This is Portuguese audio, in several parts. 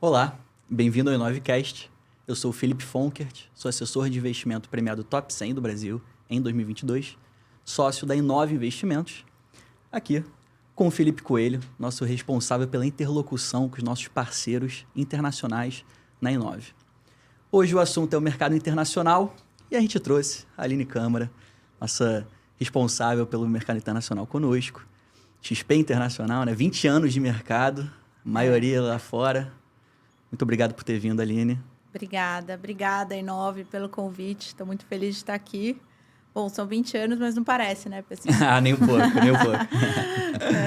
Olá, bem-vindo ao Inovecast. Eu sou o Felipe Fonkert, sou assessor de investimento premiado Top 100 do Brasil em 2022, sócio da Inove Investimentos. Aqui com o Felipe Coelho, nosso responsável pela interlocução com os nossos parceiros internacionais na Inove. Hoje o assunto é o mercado internacional e a gente trouxe a Aline Câmara, nossa responsável pelo mercado internacional conosco. XP Internacional, né? 20 anos de mercado, maioria lá fora. Muito obrigado por ter vindo, Aline. Obrigada, Inove, pelo convite. Estou muito feliz de estar aqui. Bom, são 20 anos, mas não parece, né, pessoal? Nem um pouco.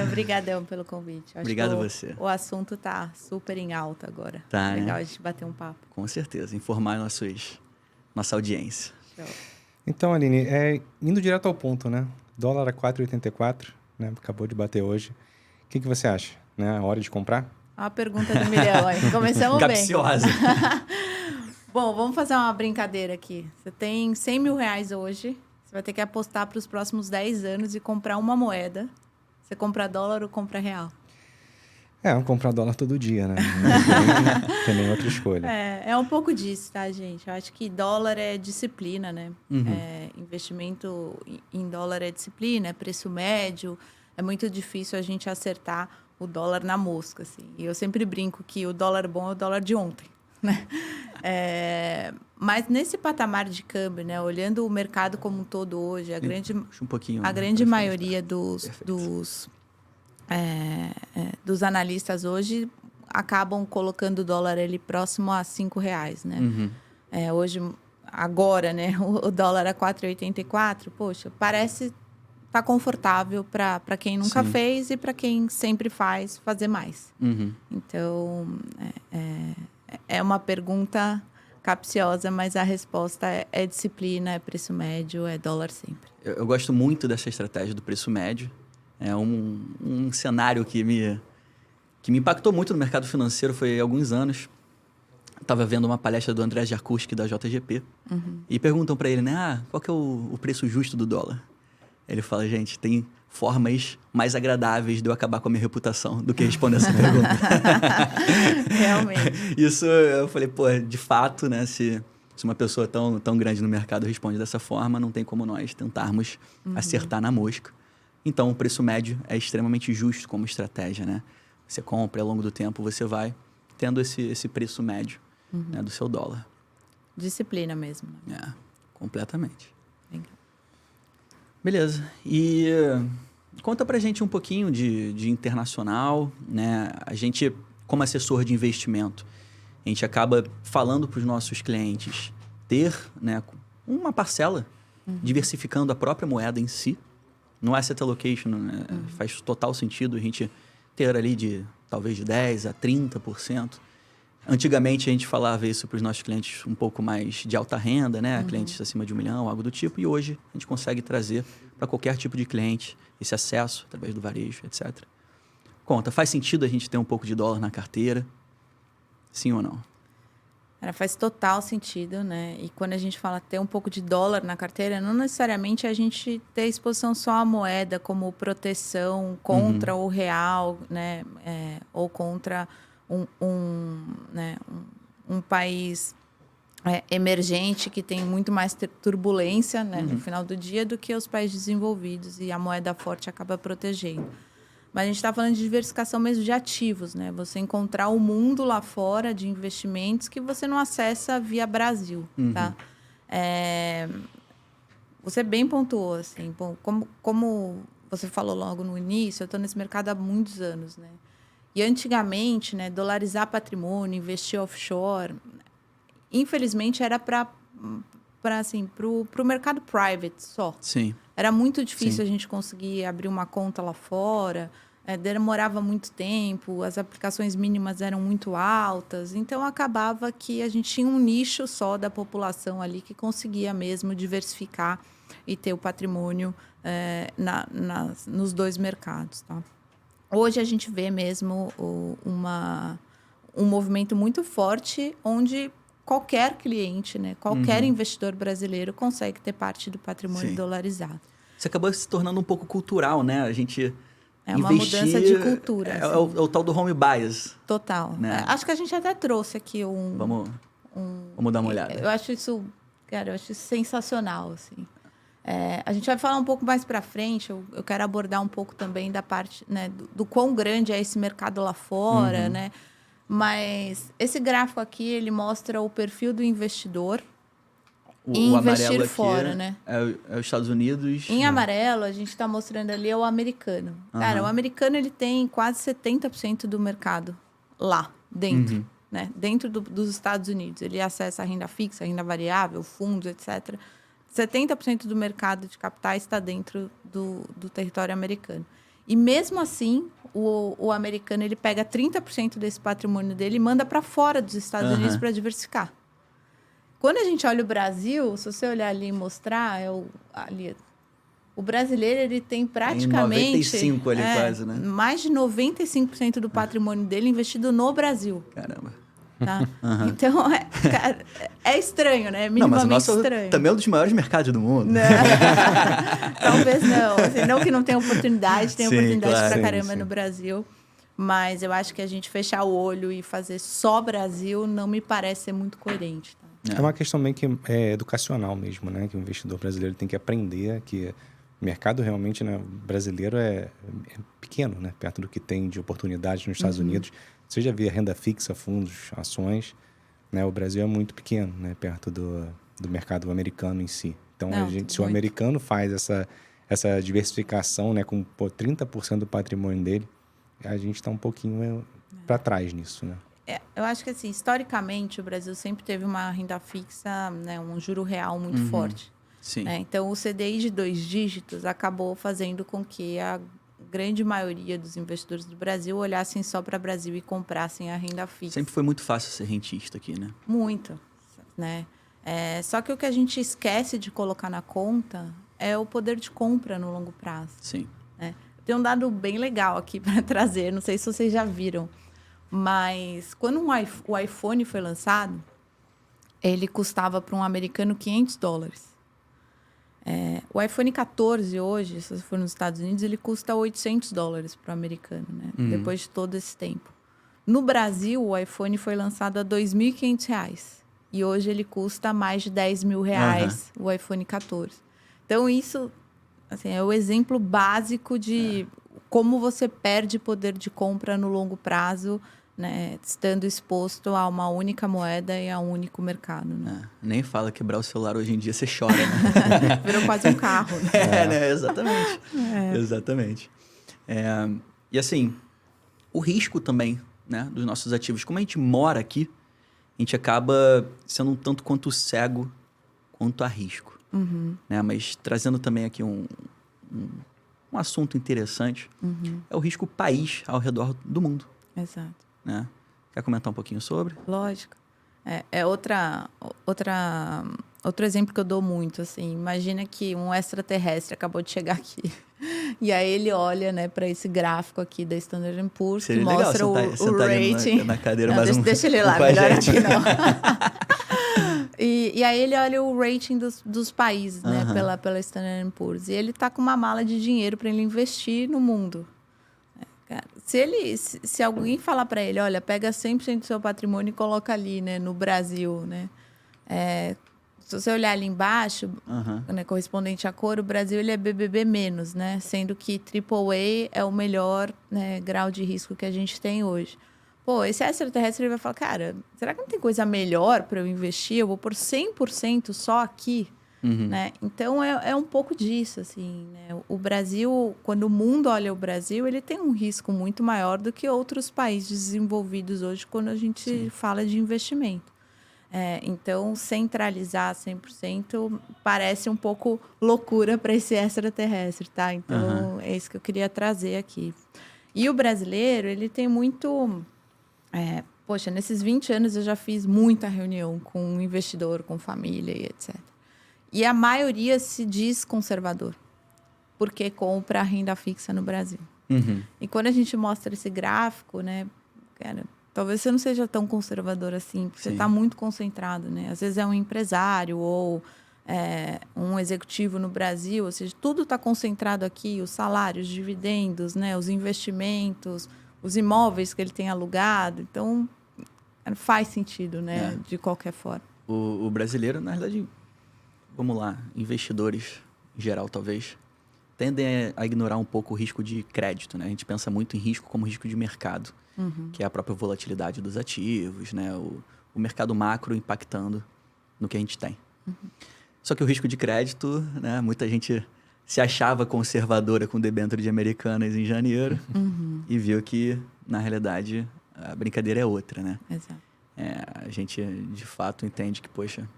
Obrigadão pelo convite. Acho Obrigado que você. O assunto tá super em alta agora. Tá, legal né? a gente bater um papo. Com certeza, informar nossa audiência. Show. Então, Aline, indo direto ao ponto, né? Dólar a 4,84, né? Acabou de bater hoje. O que você acha? Né? A hora de comprar? Uma pergunta do milhão aí. Começamos bem. Capciosa. Bom, vamos fazer uma brincadeira aqui. Você tem 100 mil reais hoje. Você vai ter que apostar para os próximos 10 anos e comprar uma moeda. Você compra dólar ou compra real? Vamos comprar dólar todo dia, né? Não tem nem outra escolha. É um pouco disso, tá, gente? Eu acho que dólar é disciplina, né? Uhum. Investimento em dólar é disciplina, é preço médio. É muito difícil a gente acertar o dólar na mosca, assim. E eu sempre brinco que o dólar bom é o dólar de ontem, né? Mas nesse patamar de câmbio, né? Olhando o mercado como um todo hoje, a grande maioria dos analistas hoje acabam colocando o dólar ali próximo a R$5, né? Uhum. Agora, né? O dólar a 4,84, poxa, parece tá confortável para quem nunca fez e para quem sempre faz fazer mais. Uhum. Então, é uma pergunta capciosa, mas a resposta é disciplina, é preço médio, é dólar sempre. Eu gosto muito dessa estratégia do preço médio. É um cenário que me impactou muito no mercado financeiro foi há alguns anos. Estava vendo uma palestra do André Jarkuski, da JGP, e perguntam para ele, né? Qual que é o preço justo do dólar? Ele fala, gente, tem formas mais agradáveis de eu acabar com a minha reputação do que responder essa pergunta. Realmente. Isso, eu falei, pô, de fato, né? Se uma pessoa tão grande no mercado responde dessa forma, não tem como nós tentarmos acertar na mosca. Então, o preço médio é extremamente justo como estratégia, né? Você compra, ao longo do tempo, você vai tendo esse preço médio, né, do seu dólar. Disciplina mesmo. É, completamente. Legal. Beleza. E conta pra gente um pouquinho de internacional, né? A gente, como assessor de investimento, a gente acaba falando para os nossos clientes ter, né, uma parcela, diversificando a própria moeda em si. No asset allocation, né, faz total sentido a gente ter ali talvez de 10% a 30%. Antigamente, a gente falava isso para os nossos clientes um pouco mais de alta renda, né? Clientes acima de 1 milhão, algo do tipo. E hoje, a gente consegue trazer para qualquer tipo de cliente esse acesso através do varejo, etc. Conta, faz sentido a gente ter um pouco de dólar na carteira? Sim ou não? Faz total sentido, né? E quando a gente fala ter um pouco de dólar na carteira, não necessariamente a gente ter exposição só à moeda como proteção contra o real, né? Ou contra um país emergente que tem muito mais turbulência, né, no final do dia do que os países desenvolvidos, e a moeda forte acaba protegendo. Mas a gente está falando de diversificação mesmo de ativos, né? Você encontrar o mundo lá fora de investimentos que você não acessa via Brasil, tá? Você bem pontuou, assim, bom, como você falou logo no início, eu estou nesse mercado há muitos anos, né? E antigamente, né, dolarizar patrimônio, investir offshore, infelizmente era para o mercado private só. Sim. Era muito difícil a gente conseguir abrir uma conta lá fora, demorava muito tempo, as aplicações mínimas eram muito altas, então acabava que a gente tinha um nicho só da população ali que conseguia mesmo diversificar e ter o patrimônio nos dois mercados, tá? Hoje a gente vê mesmo um movimento muito forte onde qualquer cliente, né, qualquer investidor brasileiro consegue ter parte do patrimônio dolarizado. Isso acabou se tornando um pouco cultural, né? A gente É uma mudança de cultura. É, assim. é o tal do home bias. Total. Né? Acho que a gente até trouxe aqui Vamos dar uma olhada. Eu acho isso, cara, eu acho isso sensacional, assim. A gente vai falar um pouco mais para frente, eu quero abordar um pouco também da parte, né, do quão grande é esse mercado lá fora, né? Mas esse gráfico aqui, ele mostra o perfil do investidor e investir aqui fora, né? É os Estados Unidos. Em amarelo, a gente está mostrando ali é o americano. Cara, o americano ele tem quase 70% do mercado lá dentro, né? Dentro dos Estados Unidos. Ele acessa a renda fixa, a renda variável, fundos, etc. 70% do mercado de capitais está dentro do território americano. E mesmo assim, o americano ele pega 30% desse patrimônio dele e manda para fora dos Estados Unidos para diversificar. Quando a gente olha o Brasil, se você olhar ali e mostrar, o brasileiro ele tem praticamente... 95 ali quase, né? Mais de 95% do patrimônio dele investido no Brasil. Caramba. Tá? Então, cara, é estranho, né? Minimamente não, mas o nosso estranho. Também é um dos maiores mercados do mundo. Não. Talvez não. Assim, não que não tenha oportunidade, tem oportunidade claro, pra caramba no Brasil. Mas eu acho que a gente fechar o olho e fazer só Brasil não me parece ser muito coerente. Tá? É uma questão meio que educacional mesmo, né? Que o investidor brasileiro tem que aprender que o mercado realmente, né, brasileiro é pequeno, né? Perto do que tem de oportunidade nos Estados Unidos. Você já vê renda fixa, fundos, ações, né? O Brasil é muito pequeno, né? Perto do mercado americano em si. Então, se o americano faz essa diversificação, né? Com 30% do patrimônio dele, a gente está um pouquinho para trás nisso, né? Eu acho que, assim, historicamente, o Brasil sempre teve uma renda fixa, né, um juro real muito forte. Sim. Né? Então, o CDI de 2 dígitos acabou fazendo com que a grande maioria dos investidores do Brasil olhassem só para o Brasil e comprassem a renda fixa. Sempre foi muito fácil ser rentista aqui, né? Muito, né? Só que o que a gente esquece de colocar na conta é o poder de compra no longo prazo. Sim. Né? Tem um dado bem legal aqui para trazer, não sei se vocês já viram, mas quando o iPhone foi lançado, ele custava para um americano $500. O iPhone 14 hoje, se você for nos Estados Unidos, ele custa $800 para o americano, né? Depois de todo esse tempo. No Brasil, o iPhone foi lançado a R$2.500. E hoje ele custa mais de R$10.000, o iPhone 14. Então, isso assim, é o exemplo básico de como você perde poder de compra no longo prazo, né, estando exposto a uma única moeda e a um único mercado. Né? Nem fala quebrar o celular hoje em dia, você chora, né? Virou quase um carro. Né? Né? Exatamente. Exatamente. E assim, o risco também, né, dos nossos ativos. Como a gente mora aqui, a gente acaba sendo um tanto quanto cego quanto a risco. Né? Mas trazendo também aqui um assunto interessante, é o risco país ao redor do mundo. Exato. Né? Quer comentar um pouquinho sobre? Lógico. Outro exemplo que eu dou muito, assim, imagina que um extraterrestre acabou de chegar aqui e aí ele olha, né, para esse gráfico aqui da Standard & Poor's que mostra o rating. Na cadeira, não, deixa ele lá, melhor aqui não. E aí ele olha o rating dos países, né, pela Standard & Poor's, e ele tá com uma mala de dinheiro para ele investir no mundo. Cara, se alguém falar para ele, olha, pega 100% do seu patrimônio e coloca ali, né, no Brasil, né? Se você olhar ali embaixo, né, correspondente à cor, o Brasil ele é BBB-, né? Sendo que AAA é o melhor, né, grau de risco que a gente tem hoje. Pô, esse extraterrestre ele vai falar, cara, será que não tem coisa melhor para eu investir? Eu vou pôr 100% só aqui? Né? Então, é um pouco disso, assim, né? O Brasil, quando o mundo olha o Brasil, ele tem um risco muito maior do que outros países desenvolvidos hoje quando a gente fala de investimento. Então, centralizar 100% parece um pouco loucura para esse extraterrestre, tá? Então, é isso que eu queria trazer aqui. E o brasileiro, ele tem muito... poxa, nesses 20 anos eu já fiz muita reunião com um investidor, com família e etc. E a maioria se diz conservador, porque compra renda fixa no Brasil. E quando a gente mostra esse gráfico, né, cara, talvez você não seja tão conservador assim, porque você está muito concentrado, né? Às vezes é um empresário ou, um executivo no Brasil, ou seja, tudo está concentrado aqui, os salários, os dividendos, né, os investimentos, os imóveis que ele tem alugado. Então, faz sentido, né, de qualquer forma. O brasileiro, na verdade, vamos lá, investidores em geral, talvez, tendem a ignorar um pouco o risco de crédito, né? A gente pensa muito em risco como risco de mercado, que é a própria volatilidade dos ativos, né? O mercado macro impactando no que a gente tem. Só que o risco de crédito, né? Muita gente se achava conservadora com debênture de Americanas em janeiro e viu que, na realidade, a brincadeira é outra, né? Exato. A gente, de fato, entende que, poxa,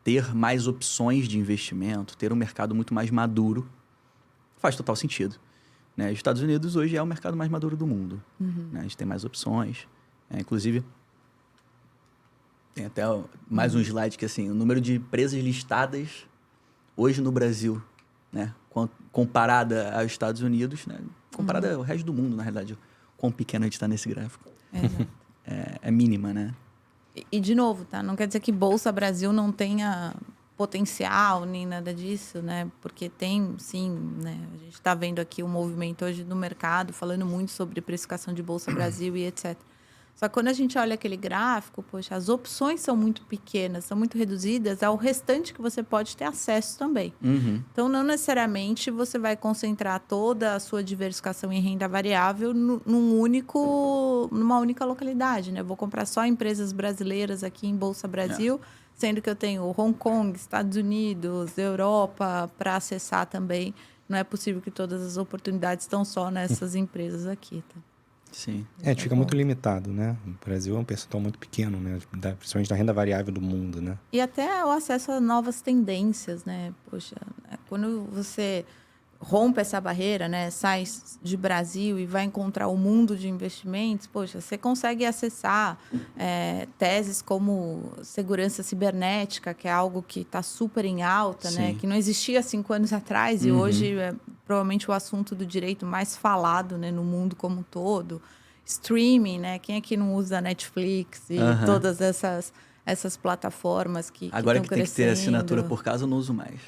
ter mais opções de investimento, ter um mercado muito mais maduro, faz total sentido. Né? Os Estados Unidos hoje é o mercado mais maduro do mundo. Né? A gente tem mais opções. Inclusive, tem até mais um slide que, assim, o número de empresas listadas hoje no Brasil, né? Comparada aos Estados Unidos, né? Comparada ao resto do mundo, na realidade. Quão pequeno a gente está nesse gráfico. É mínima, né? E, de novo, tá? Não quer dizer que Bolsa Brasil não tenha potencial, nem nada disso, né? Porque tem, sim, né? A gente está vendo aqui um movimento hoje no mercado, falando muito sobre precificação de Bolsa Brasil e etc. Só que quando a gente olha aquele gráfico, poxa, as opções são muito pequenas, são muito reduzidas ao restante que você pode ter acesso também. Então, não necessariamente você vai concentrar toda a sua diversificação em renda variável numa única localidade, né? Vou comprar só empresas brasileiras aqui em Bolsa Brasil, sendo que eu tenho Hong Kong, Estados Unidos, Europa para acessar também. Não é possível que todas as oportunidades estão só nessas empresas aqui, tá? Sim. A gente fica muito limitado, né? O Brasil é um percentual muito pequeno, né? Principalmente da renda variável do mundo, né? E até o acesso a novas tendências, né? Poxa, quando você rompe essa barreira, né? Sai de Brasil e vai encontrar o mundo de investimentos, poxa, você consegue acessar teses como segurança cibernética, que é algo que está super em alta, né? Que não existia há 5 anos atrás e hoje é provavelmente o assunto do direito mais falado, né, no mundo como um todo. Streaming, né? Quem é que não usa Netflix e todas essas plataformas que agora estão que tem que ter assinatura por casa, eu não uso mais.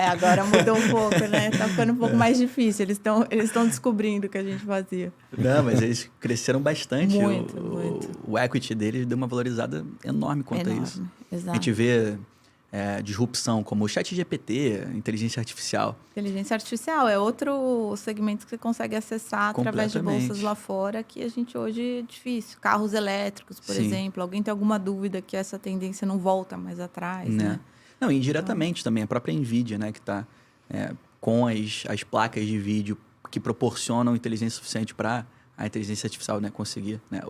Agora mudou um pouco, né? Tá ficando um pouco mais difícil. Eles estão descobrindo o que a gente fazia. Não, mas eles cresceram bastante. Muito. O equity deles deu uma valorizada enorme quanto a isso. Exato. A gente vê disrupção como o ChatGPT, inteligência artificial. Inteligência artificial é outro segmento que você consegue acessar através de bolsas lá fora, que a gente hoje é difícil. Carros elétricos, por exemplo. Alguém tem alguma dúvida que essa tendência não volta mais atrás, né? Não, indiretamente também. A própria NVIDIA, né, que está com as placas de vídeo que proporcionam inteligência suficiente para a inteligência artificial, né, conseguir, né,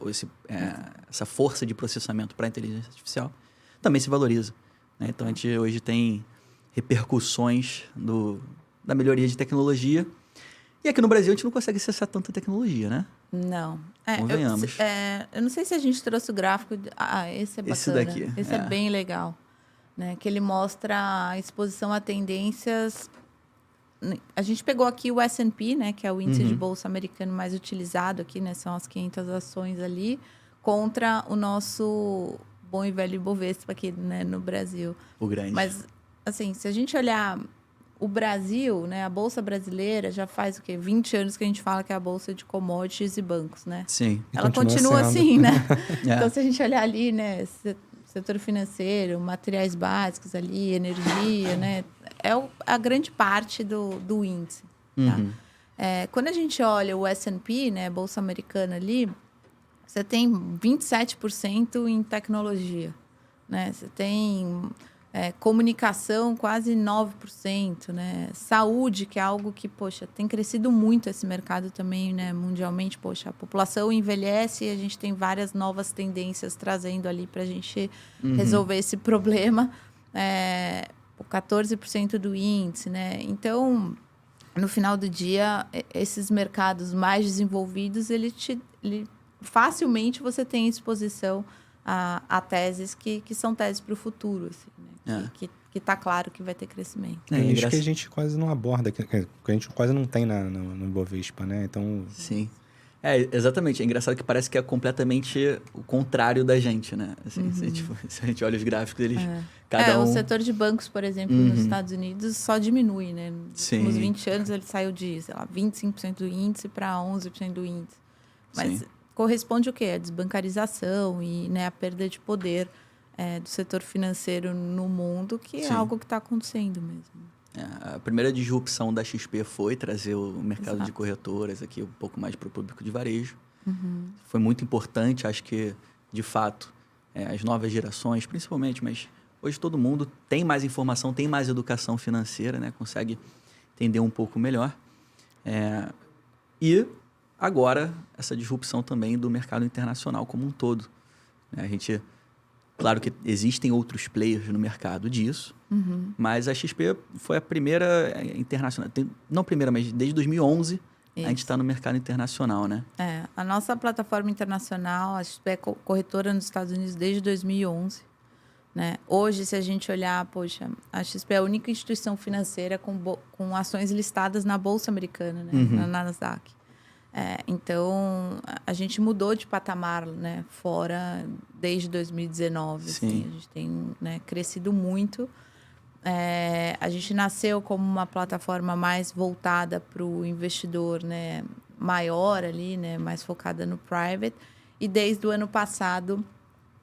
essa força de processamento para a inteligência artificial, também se valoriza. Então, a gente hoje tem repercussões da melhoria de tecnologia. E aqui no Brasil, a gente não consegue acessar tanta tecnologia, né? Não. Convenhamos. Eu não sei se a gente trouxe o gráfico. Esse é bacana. Esse daqui. Esse é bem legal. Né? Que ele mostra a exposição a tendências. A gente pegou aqui o S&P, né? Que é o índice de bolsa americano mais utilizado aqui, né? São as 500 ações ali, contra o nosso bom e velho Ibovespa aqui, né, no Brasil. O grande. Mas, assim, se a gente olhar o Brasil, né, a Bolsa Brasileira já faz o quê? 20 anos que a gente fala que é a Bolsa de commodities e bancos, né? Sim. Ela continua assim, né? Então, se a gente olhar ali, né, setor financeiro, materiais básicos ali, energia, né, é a grande parte do índice. Tá? Quando a gente olha o S&P, né, a Bolsa Americana ali, você tem 27% em tecnologia, né? Você tem comunicação quase 9%, né? Saúde, que é algo que, poxa, tem crescido muito esse mercado também, né? Mundialmente, poxa, a população envelhece e a gente tem várias novas tendências trazendo ali para a gente resolver esse problema. 14% do índice, né? Então, no final do dia, esses mercados mais desenvolvidos, facilmente você tem exposição a teses que são teses para o futuro, assim, né? Que está claro que vai ter crescimento. Isso que a gente quase não aborda, que a gente quase não tem no Ibovespa, né? Então... Sim. Exatamente. É engraçado que parece que é completamente o contrário da gente, né? Assim, se a gente olha os gráficos, eles... Cada O um... setor de bancos, por exemplo, nos Estados Unidos, só diminui, né? Nos últimos 20 anos, ele saiu de, sei lá, 25% do índice para 11% do índice. Mas corresponde o quê? A desbancarização e, né, a perda de poder do setor financeiro no mundo, que é algo que está acontecendo mesmo. A primeira disrupção da XP foi trazer o mercado de corretoras aqui um pouco mais para o público de varejo. Foi muito importante, acho que, de fato, as novas gerações, principalmente, mas hoje todo mundo tem mais informação, tem mais educação financeira, né? Consegue entender um pouco melhor. E agora, essa disrupção também do mercado internacional como um todo. A gente... Claro que existem outros players no mercado disso, mas a XP foi a primeira internacional. Não primeira, mas desde 2011 a gente está no mercado internacional, né? A nossa plataforma internacional, a XP é corretora nos Estados Unidos desde 2011. Né? Hoje, se a gente olhar, poxa, a XP é a única instituição financeira com ações listadas na Bolsa Americana, né? Na Nasdaq. Então, a gente mudou de patamar, né, fora desde 2019. Assim, a gente tem, né, crescido muito. A gente nasceu como uma plataforma mais voltada para o investidor, né, maior ali, né, mais focada no private. E desde o ano passado,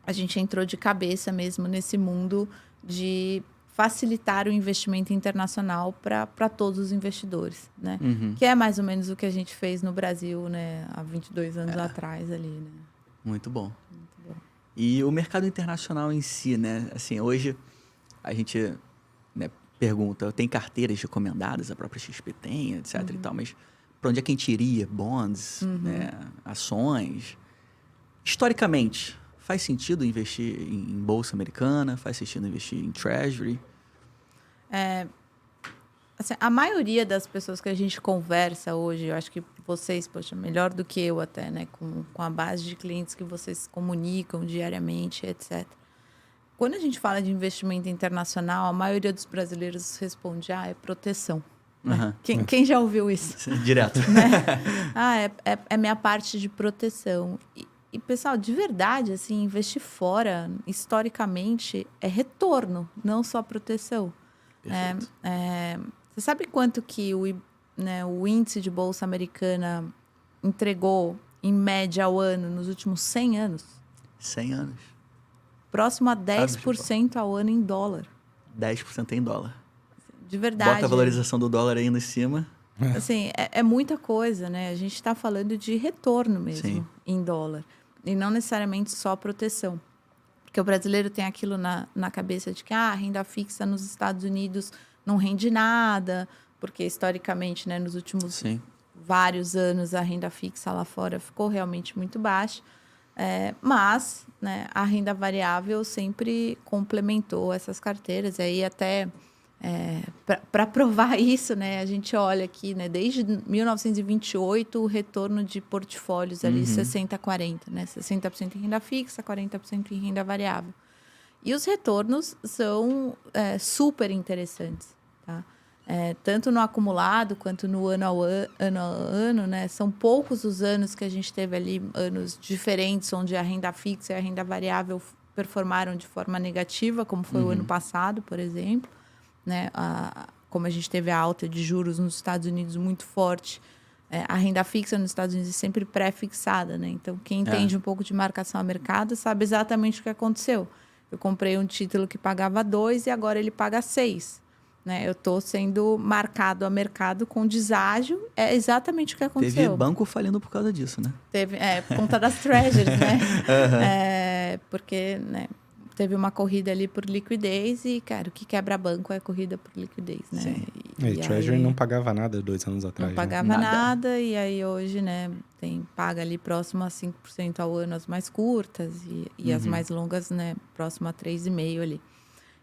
a gente entrou de cabeça mesmo nesse mundo de facilitar o investimento internacional para todos os investidores, né? Que é mais ou menos o que a gente fez no Brasil, né? Há 22 anos atrás ali, né? Muito bom. E o mercado internacional em si, né? Assim, hoje a gente, né, pergunta, tem carteiras recomendadas, a própria XP tem, etc e tal, mas para onde é que a gente iria? Bonds, né? Ações? Historicamente, faz sentido investir em bolsa americana? Faz sentido investir em treasury? Assim, a maioria das pessoas que a gente conversa hoje, eu acho que vocês, poxa, melhor do que eu até, né? Com a base de clientes que vocês comunicam diariamente, etc. Quando a gente fala de investimento internacional, a maioria dos brasileiros responde, é proteção. Né? Quem já ouviu isso? Direto. Né? É minha parte de proteção. E, pessoal, de verdade, assim, investir fora, historicamente, é retorno, não só proteção. Você sabe quanto que o índice de bolsa americana entregou, em média, ao ano, nos últimos 100 anos? 100 anos. Próximo a 10% ao ano em dólar. 10% em dólar. De verdade. Bota a valorização do dólar ainda em cima. Assim, é muita coisa, né? A gente está falando de retorno mesmo em dólar. E não necessariamente só proteção. Porque o brasileiro tem aquilo na cabeça de que a renda fixa nos Estados Unidos não rende nada, porque historicamente, né, nos últimos vários anos, a renda fixa lá fora ficou realmente muito baixa. Mas, né, a renda variável sempre complementou essas carteiras. E aí até... para provar isso, né, a gente olha aqui, né, desde 1928, o retorno de portfólios ali 60-40, né, 60% em renda fixa, 40% em renda variável. E os retornos são super interessantes, tá? Tanto no acumulado quanto no ano a ano, né, são poucos os anos que a gente teve ali, anos diferentes, onde a renda fixa e a renda variável performaram de forma negativa, como foi o ano passado, por exemplo. Né, como a gente teve a alta de juros nos Estados Unidos muito forte, a renda fixa nos Estados Unidos é sempre pré-fixada, né? Então, quem entende um pouco de marcação a mercado sabe exatamente o que aconteceu. Eu comprei um título que pagava 2 e agora ele paga 6. Né? Eu estou sendo marcado a mercado com deságio, é exatamente o que aconteceu. Teve banco falindo por causa disso, né? Teve, por conta das treasuries, né? Porque, né, teve uma corrida ali por liquidez e, cara, o que quebra banco é a corrida por liquidez, né? E Treasury não pagava nada 2 anos atrás. Não pagava nada e aí hoje, né, paga ali próximo a 5% ao ano as mais curtas e as mais longas, né, próximo a 3,5% ali.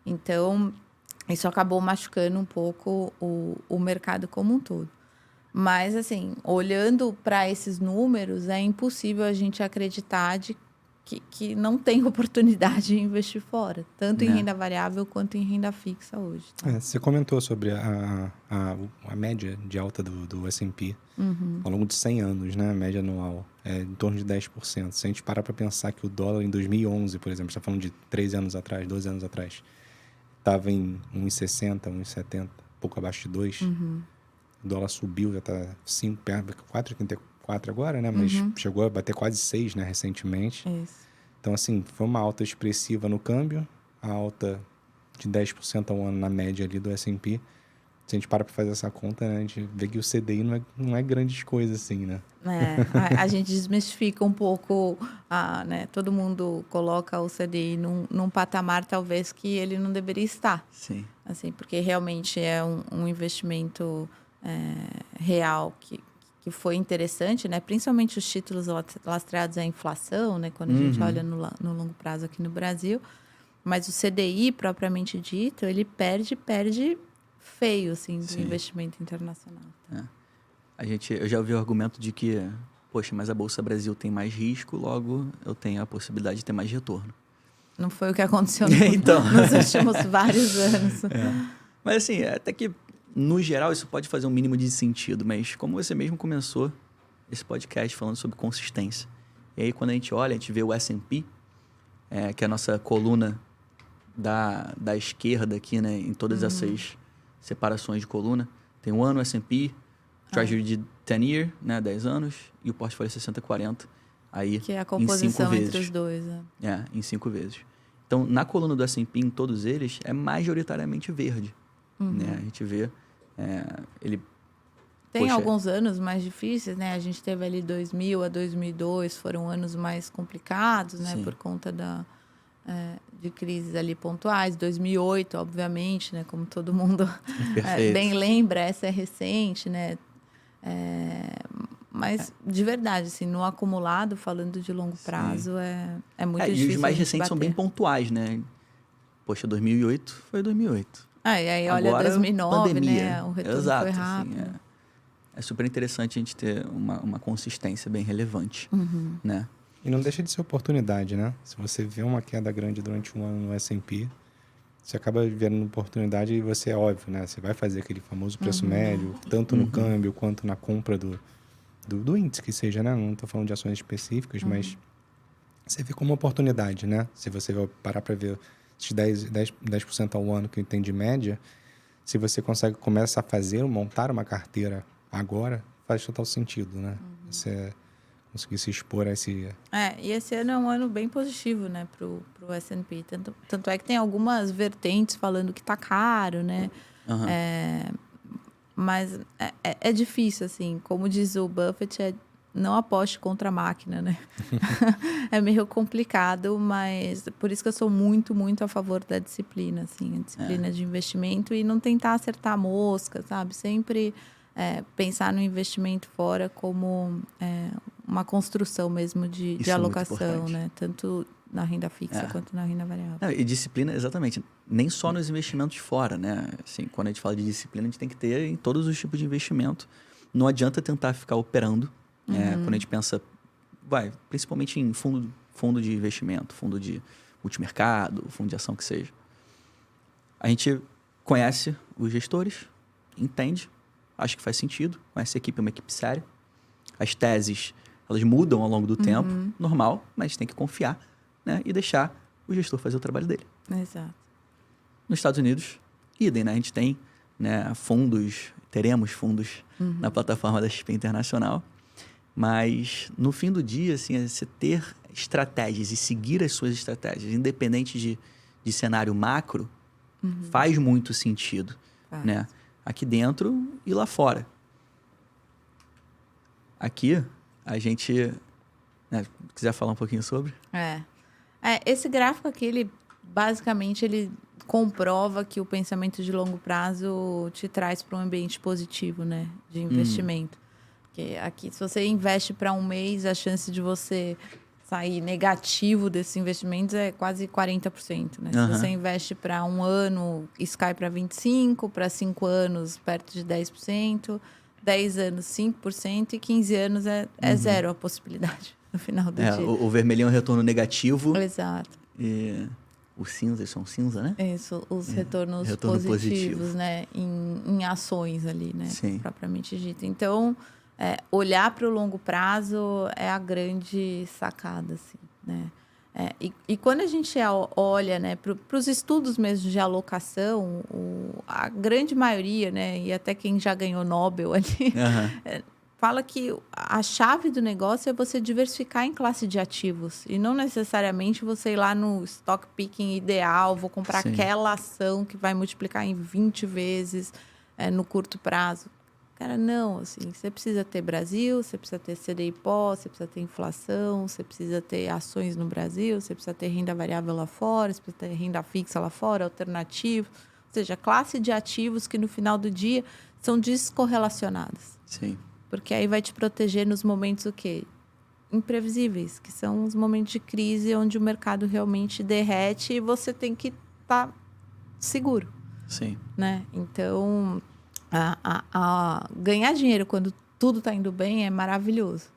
Então, isso acabou machucando um pouco o mercado como um todo. Mas, assim, olhando para esses números, é impossível a gente acreditar que não tem oportunidade de investir fora, tanto em Né? renda variável quanto em renda fixa hoje. Tá? Você comentou sobre a média de alta do S&P ao longo de 100 anos, né? A média anual é em torno de 10%. Se a gente parar para pensar que o dólar em 2011, por exemplo, está falando de 13 anos atrás, 12 anos atrás, estava em 1,60, 1,70, pouco abaixo de 2. O dólar subiu, já está 4,84 agora, né? Mas chegou a bater quase 6, né? Recentemente. Isso. Então, assim, foi uma alta expressiva no câmbio, a alta de 10% ao ano na média ali do S&P. Se a gente para fazer essa conta, né, a gente vê que o CDI não é grandes coisas assim, né? A gente desmistifica um pouco, né? Todo mundo coloca o CDI num patamar, talvez, que ele não deveria estar. Sim. Assim, porque realmente é um investimento real que foi interessante, né? Principalmente os títulos lastreados à inflação, né? Quando a gente olha no longo prazo aqui no Brasil. Mas o CDI, propriamente dito, ele perde feio, assim, do investimento internacional. Tá? Eu já ouvi o argumento de que, poxa, mas a Bolsa Brasil tem mais risco, logo eu tenho a possibilidade de ter mais retorno. Não foi o que aconteceu Então. nos últimos vários anos. Mas assim, até que, no geral, isso pode fazer um mínimo de sentido, mas como você mesmo começou esse podcast falando sobre consistência, e aí quando a gente olha, a gente vê o S&P, que é a nossa coluna da esquerda aqui, né, em todas essas separações de coluna, tem o ano S&P, Treasury de 10 year, né, 10 anos, e o portfólio 60-40, aí Que é a em 5 composição vezes. entre os dois. Né? Em 5 vezes. Então, na coluna do S&P, em todos eles, é majoritariamente verde. Né? A gente vê ele... Tem alguns anos mais difíceis, né? A gente teve ali 2000 a 2002, foram anos mais complicados, né? Por conta de crises ali pontuais. 2008, obviamente, né? Como todo mundo bem lembra, essa é recente, né? Mas, de verdade, assim, no acumulado, falando de longo prazo, é muito difícil. E os mais recentes bater. são bem pontuais, né? Poxa, 2008 foi 2008. E aí, olha, agora, 2009, pandemia. né? O retorno Exato, foi rápido. Assim, é super interessante a gente ter uma consistência bem relevante, né? E não deixa de ser oportunidade, né? Se você vê uma queda grande durante um ano no S&P, você acaba vendo uma oportunidade e você, é óbvio, né? Você vai fazer aquele famoso preço médio, tanto no câmbio quanto na compra do índice que seja, né? Não estou falando de ações específicas, mas você vê como oportunidade, né? Se você vai parar para ver esses 10% ao ano que eu entendo de média, se você começa a montar uma carteira agora, faz total sentido, né? Você conseguir se expor a esse... E esse ano é um ano bem positivo, né, pro S&P. Tanto é que tem algumas vertentes falando que tá caro, né? Mas é difícil, assim. Como diz o Buffett, não aposte contra a máquina, né? É meio complicado, mas por isso que eu sou muito, muito a favor da disciplina, assim. A disciplina de investimento e não tentar acertar a mosca, sabe? Sempre pensar no investimento fora como uma construção mesmo de alocação, né? Tanto na renda fixa quanto na renda variável. E disciplina, exatamente. Nem só nos investimentos fora, né? Assim, quando a gente fala de disciplina, a gente tem que ter em todos os tipos de investimento. Não adianta tentar ficar operando. Quando a gente pensa, principalmente em fundo de investimento, fundo de multimercado, fundo de ação que seja. A gente conhece os gestores, entende, acha que faz sentido, conhece a equipe, é uma equipe séria. As teses, elas mudam ao longo do tempo, normal, mas tem que confiar, né? E deixar o gestor fazer o trabalho dele. Exato. Nos Estados Unidos, idem, né? A gente tem, né, teremos fundos na plataforma da XP Internacional, mas no fim do dia, assim, você ter estratégias e seguir as suas estratégias, independente de cenário macro, faz muito sentido, né? Aqui dentro e lá fora. Aqui, a gente... Né, quiser falar um pouquinho sobre? Esse gráfico aqui, ele basicamente ele comprova que o pensamento de longo prazo te traz para um ambiente positivo, né, de investimento. Porque aqui, se você investe para um mês, a chance de você sair negativo desses investimentos é quase 40%, né? Se você investe para um ano, isso cai para 25%, para 5 anos, perto de 10%, 10 anos, 5%, e 15 anos é zero a possibilidade. no final do dia. O vermelhinho é um retorno negativo. Exato. E os cinzas são cinza, né? Isso, os retorno positivo. positivos, né? Em ações ali, né? Sim. Propriamente dito. Então, olhar para o longo prazo é a grande sacada, assim, né? E quando a gente olha, né, para os estudos mesmo de alocação, a grande maioria, né, e até quem já ganhou Nobel ali, fala que a chave do negócio é você diversificar em classe de ativos e não necessariamente você ir lá no stock picking ideal, vou comprar Sim. aquela ação que vai multiplicar em 20 vezes no curto prazo. Cara, não, assim, você precisa ter Brasil, você precisa ter CDI pós, você precisa ter inflação, você precisa ter ações no Brasil, você precisa ter renda variável lá fora, você precisa ter renda fixa lá fora, alternativo. Ou seja, classe de ativos que no final do dia são descorrelacionadas. Sim. Porque aí vai te proteger nos momentos o quê? Imprevisíveis, que são os momentos de crise onde o mercado realmente derrete e você tem que estar seguro. Sim. Né? Então, ganhar dinheiro quando tudo está indo bem é maravilhoso.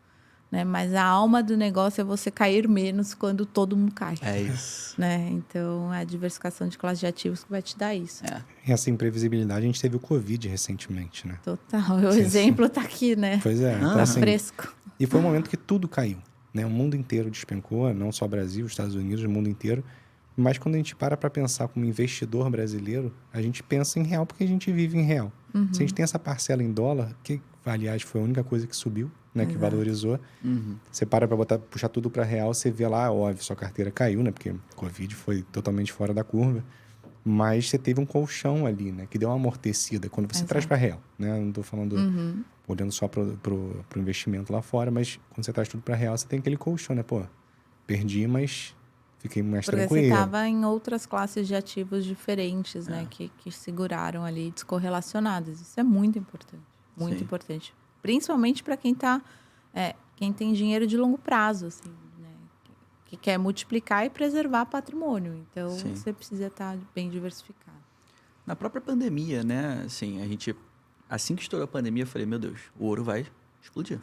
Né? Mas a alma do negócio é você cair menos quando todo mundo cai. É isso. Né? Então, é a diversificação de classe de ativos que vai te dar isso. E essa imprevisibilidade, a gente teve o Covid recentemente, né? Total. O exemplo está aqui, né? Pois é. Então, assim, fresco. E foi um momento que tudo caiu, né? O mundo inteiro despencou, não só o Brasil, os Estados Unidos, o mundo inteiro. Mas quando a gente para pensar como investidor brasileiro, a gente pensa em real porque a gente vive em real. Se a gente tem essa parcela em dólar, que aliás foi a única coisa que subiu, né? Que valorizou. Você para puxar tudo para real, você vê lá, óbvio, sua carteira caiu, né? Porque o Covid foi totalmente fora da curva. Mas você teve um colchão ali, né? Que deu uma amortecida quando você traz para real, né? Não estou falando olhando só pro investimento lá fora, mas quando você traz tudo para real, você tem aquele colchão, né? Pô, perdi, mas fiquei mais tranquilo. Porque você estava em outras classes de ativos diferentes, né? Que seguraram ali, descorrelacionadas. Isso é muito importante. Muito importante. Principalmente para quem quem tem dinheiro de longo prazo, assim, né? Que quer multiplicar e preservar patrimônio. Então, você precisa estar bem diversificado. Na própria pandemia, né? Assim, assim que estourou a pandemia, eu falei, meu Deus, o ouro vai explodir.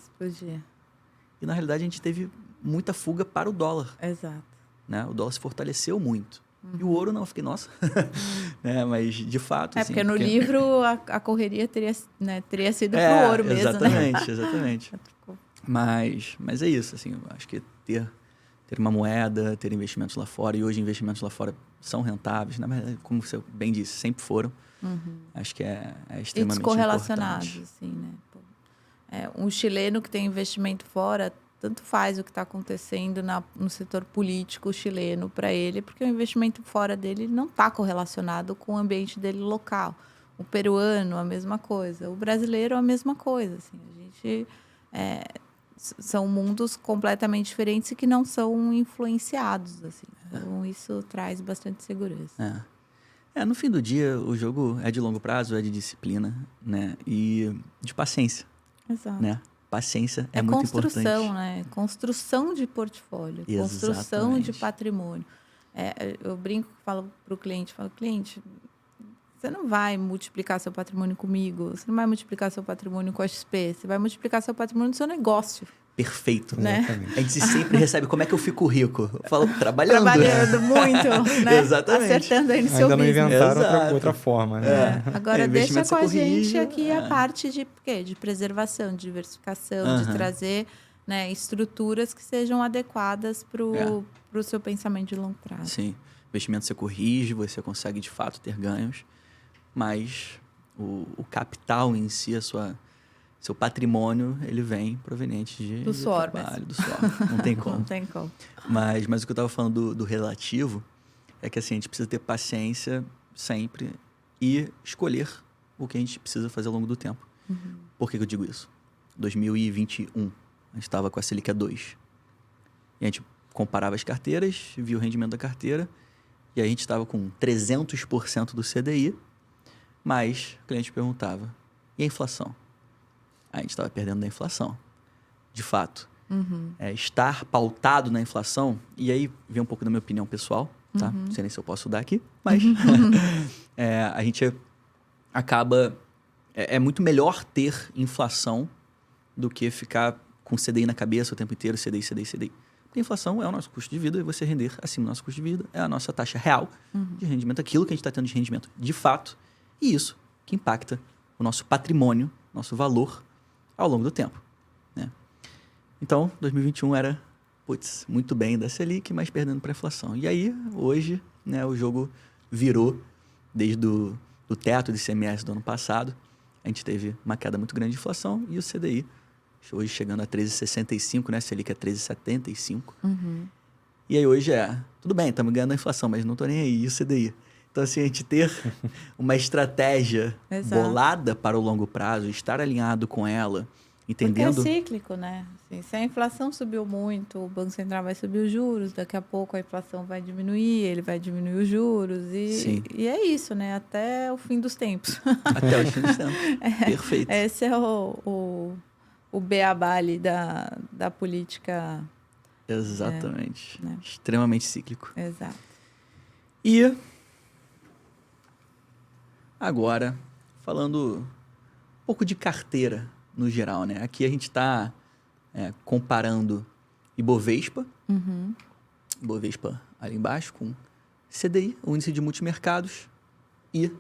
E na realidade a gente teve muita fuga para o dólar. Exato. Né? O dólar se fortaleceu muito. E o ouro não, eu fiquei, nossa. Né? Mas, de fato... assim, porque no livro a correria teria sido para o ouro mesmo, exatamente, né? Exatamente. Mas é isso, assim, eu acho que ter uma moeda, ter investimentos lá fora, e hoje investimentos lá fora são rentáveis, na verdade, como você bem disse, sempre foram. Acho que é extremamente e descorrelacionados, importante. assim, né? Um chileno que tem investimento fora, tanto faz o que está acontecendo no setor político chileno para ele, porque o investimento fora dele não está correlacionado com o ambiente dele local. O peruano, a mesma coisa. O brasileiro, a mesma coisa. Assim, a gente... são mundos completamente diferentes e que não são influenciados, assim. Então, isso traz bastante segurança. No fim do dia, o jogo é de longo prazo, é de disciplina, né? E de paciência. Exato. Né? Paciência é muito importante. Construção, né? Construção de portfólio, construção de patrimônio. Eu brinco, falo para o cliente, cliente, você não vai multiplicar seu patrimônio comigo, você não vai multiplicar seu patrimônio com a XP, você vai multiplicar seu patrimônio no seu negócio. Perfeito. Né? A gente sempre recebe como é que eu fico rico. Eu falo, trabalhando. Trabalhando muito, né? Exatamente. Acertando aí no seu Ainda não business. inventaram outra forma. Né? Agora deixa com a gente aqui a parte de preservação, de diversificação, de trazer, né, estruturas que sejam adequadas para o seu pensamento de longo prazo. Sim. Investimento você corrige, você consegue de fato ter ganhos, mas o capital em si, seu patrimônio, ele vem proveniente de trabalho, do suor. Não tem como. Não tem como. Mas o que eu estava falando do relativo é que assim, a gente precisa ter paciência sempre e escolher o que a gente precisa fazer ao longo do tempo. Por que eu digo isso? 2021, a gente estava com a Selic a 2. E a gente comparava as carteiras, via o rendimento da carteira, e a gente estava com 300% do CDI, mas o cliente perguntava, e a inflação? A gente estava perdendo da inflação. De fato. Estar pautado na inflação, e aí vem um pouco da minha opinião pessoal, tá? Não sei nem se eu posso dar aqui, mas a gente acaba... É muito melhor ter inflação do que ficar com CDI na cabeça o tempo inteiro, CDI, CDI, CDI. Porque a inflação é o nosso custo de vida e você render acima do nosso custo de vida é a nossa taxa real de rendimento, aquilo que a gente está tendo de rendimento de fato. E isso que impacta o nosso patrimônio, nosso valor ao longo do tempo, né? Então, 2021 era, muito bem da Selic, mas perdendo para a inflação. E aí, hoje, né, o jogo virou desde o teto de ICMS do ano passado. A gente teve uma queda muito grande de inflação e o CDI hoje chegando a 13,65, né? Selic é 13,75. E aí hoje tudo bem, estamos ganhando a inflação, mas não estou nem aí, e o CDI? Então, assim, a gente ter uma estratégia bolada para o longo prazo, estar alinhado com ela, entendendo... Porque é cíclico, né? Assim, se a inflação subiu muito, o Banco Central vai subir os juros, daqui a pouco a inflação vai diminuir, ele vai diminuir os juros. E é isso, né? Até o fim dos tempos. Até o fim dos tempos. Perfeito. Esse é o beabá ali da política. Exatamente. Né? Extremamente cíclico. Exato. E agora, falando um pouco de carteira no geral, né? Aqui a gente está comparando Ibovespa, Ibovespa ali embaixo, com CDI, o índice de multimercados, e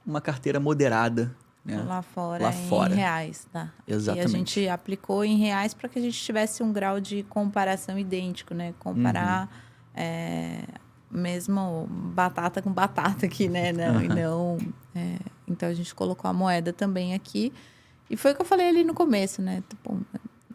uma carteira moderada, né? Lá fora, em reais, tá? Exatamente. E a gente aplicou em reais para que a gente tivesse um grau de comparação idêntico, né? Comparar mesmo batata com batata aqui, né? Não, e não, então a gente colocou a moeda também aqui. E foi o que eu falei ali no começo, né? Tipo,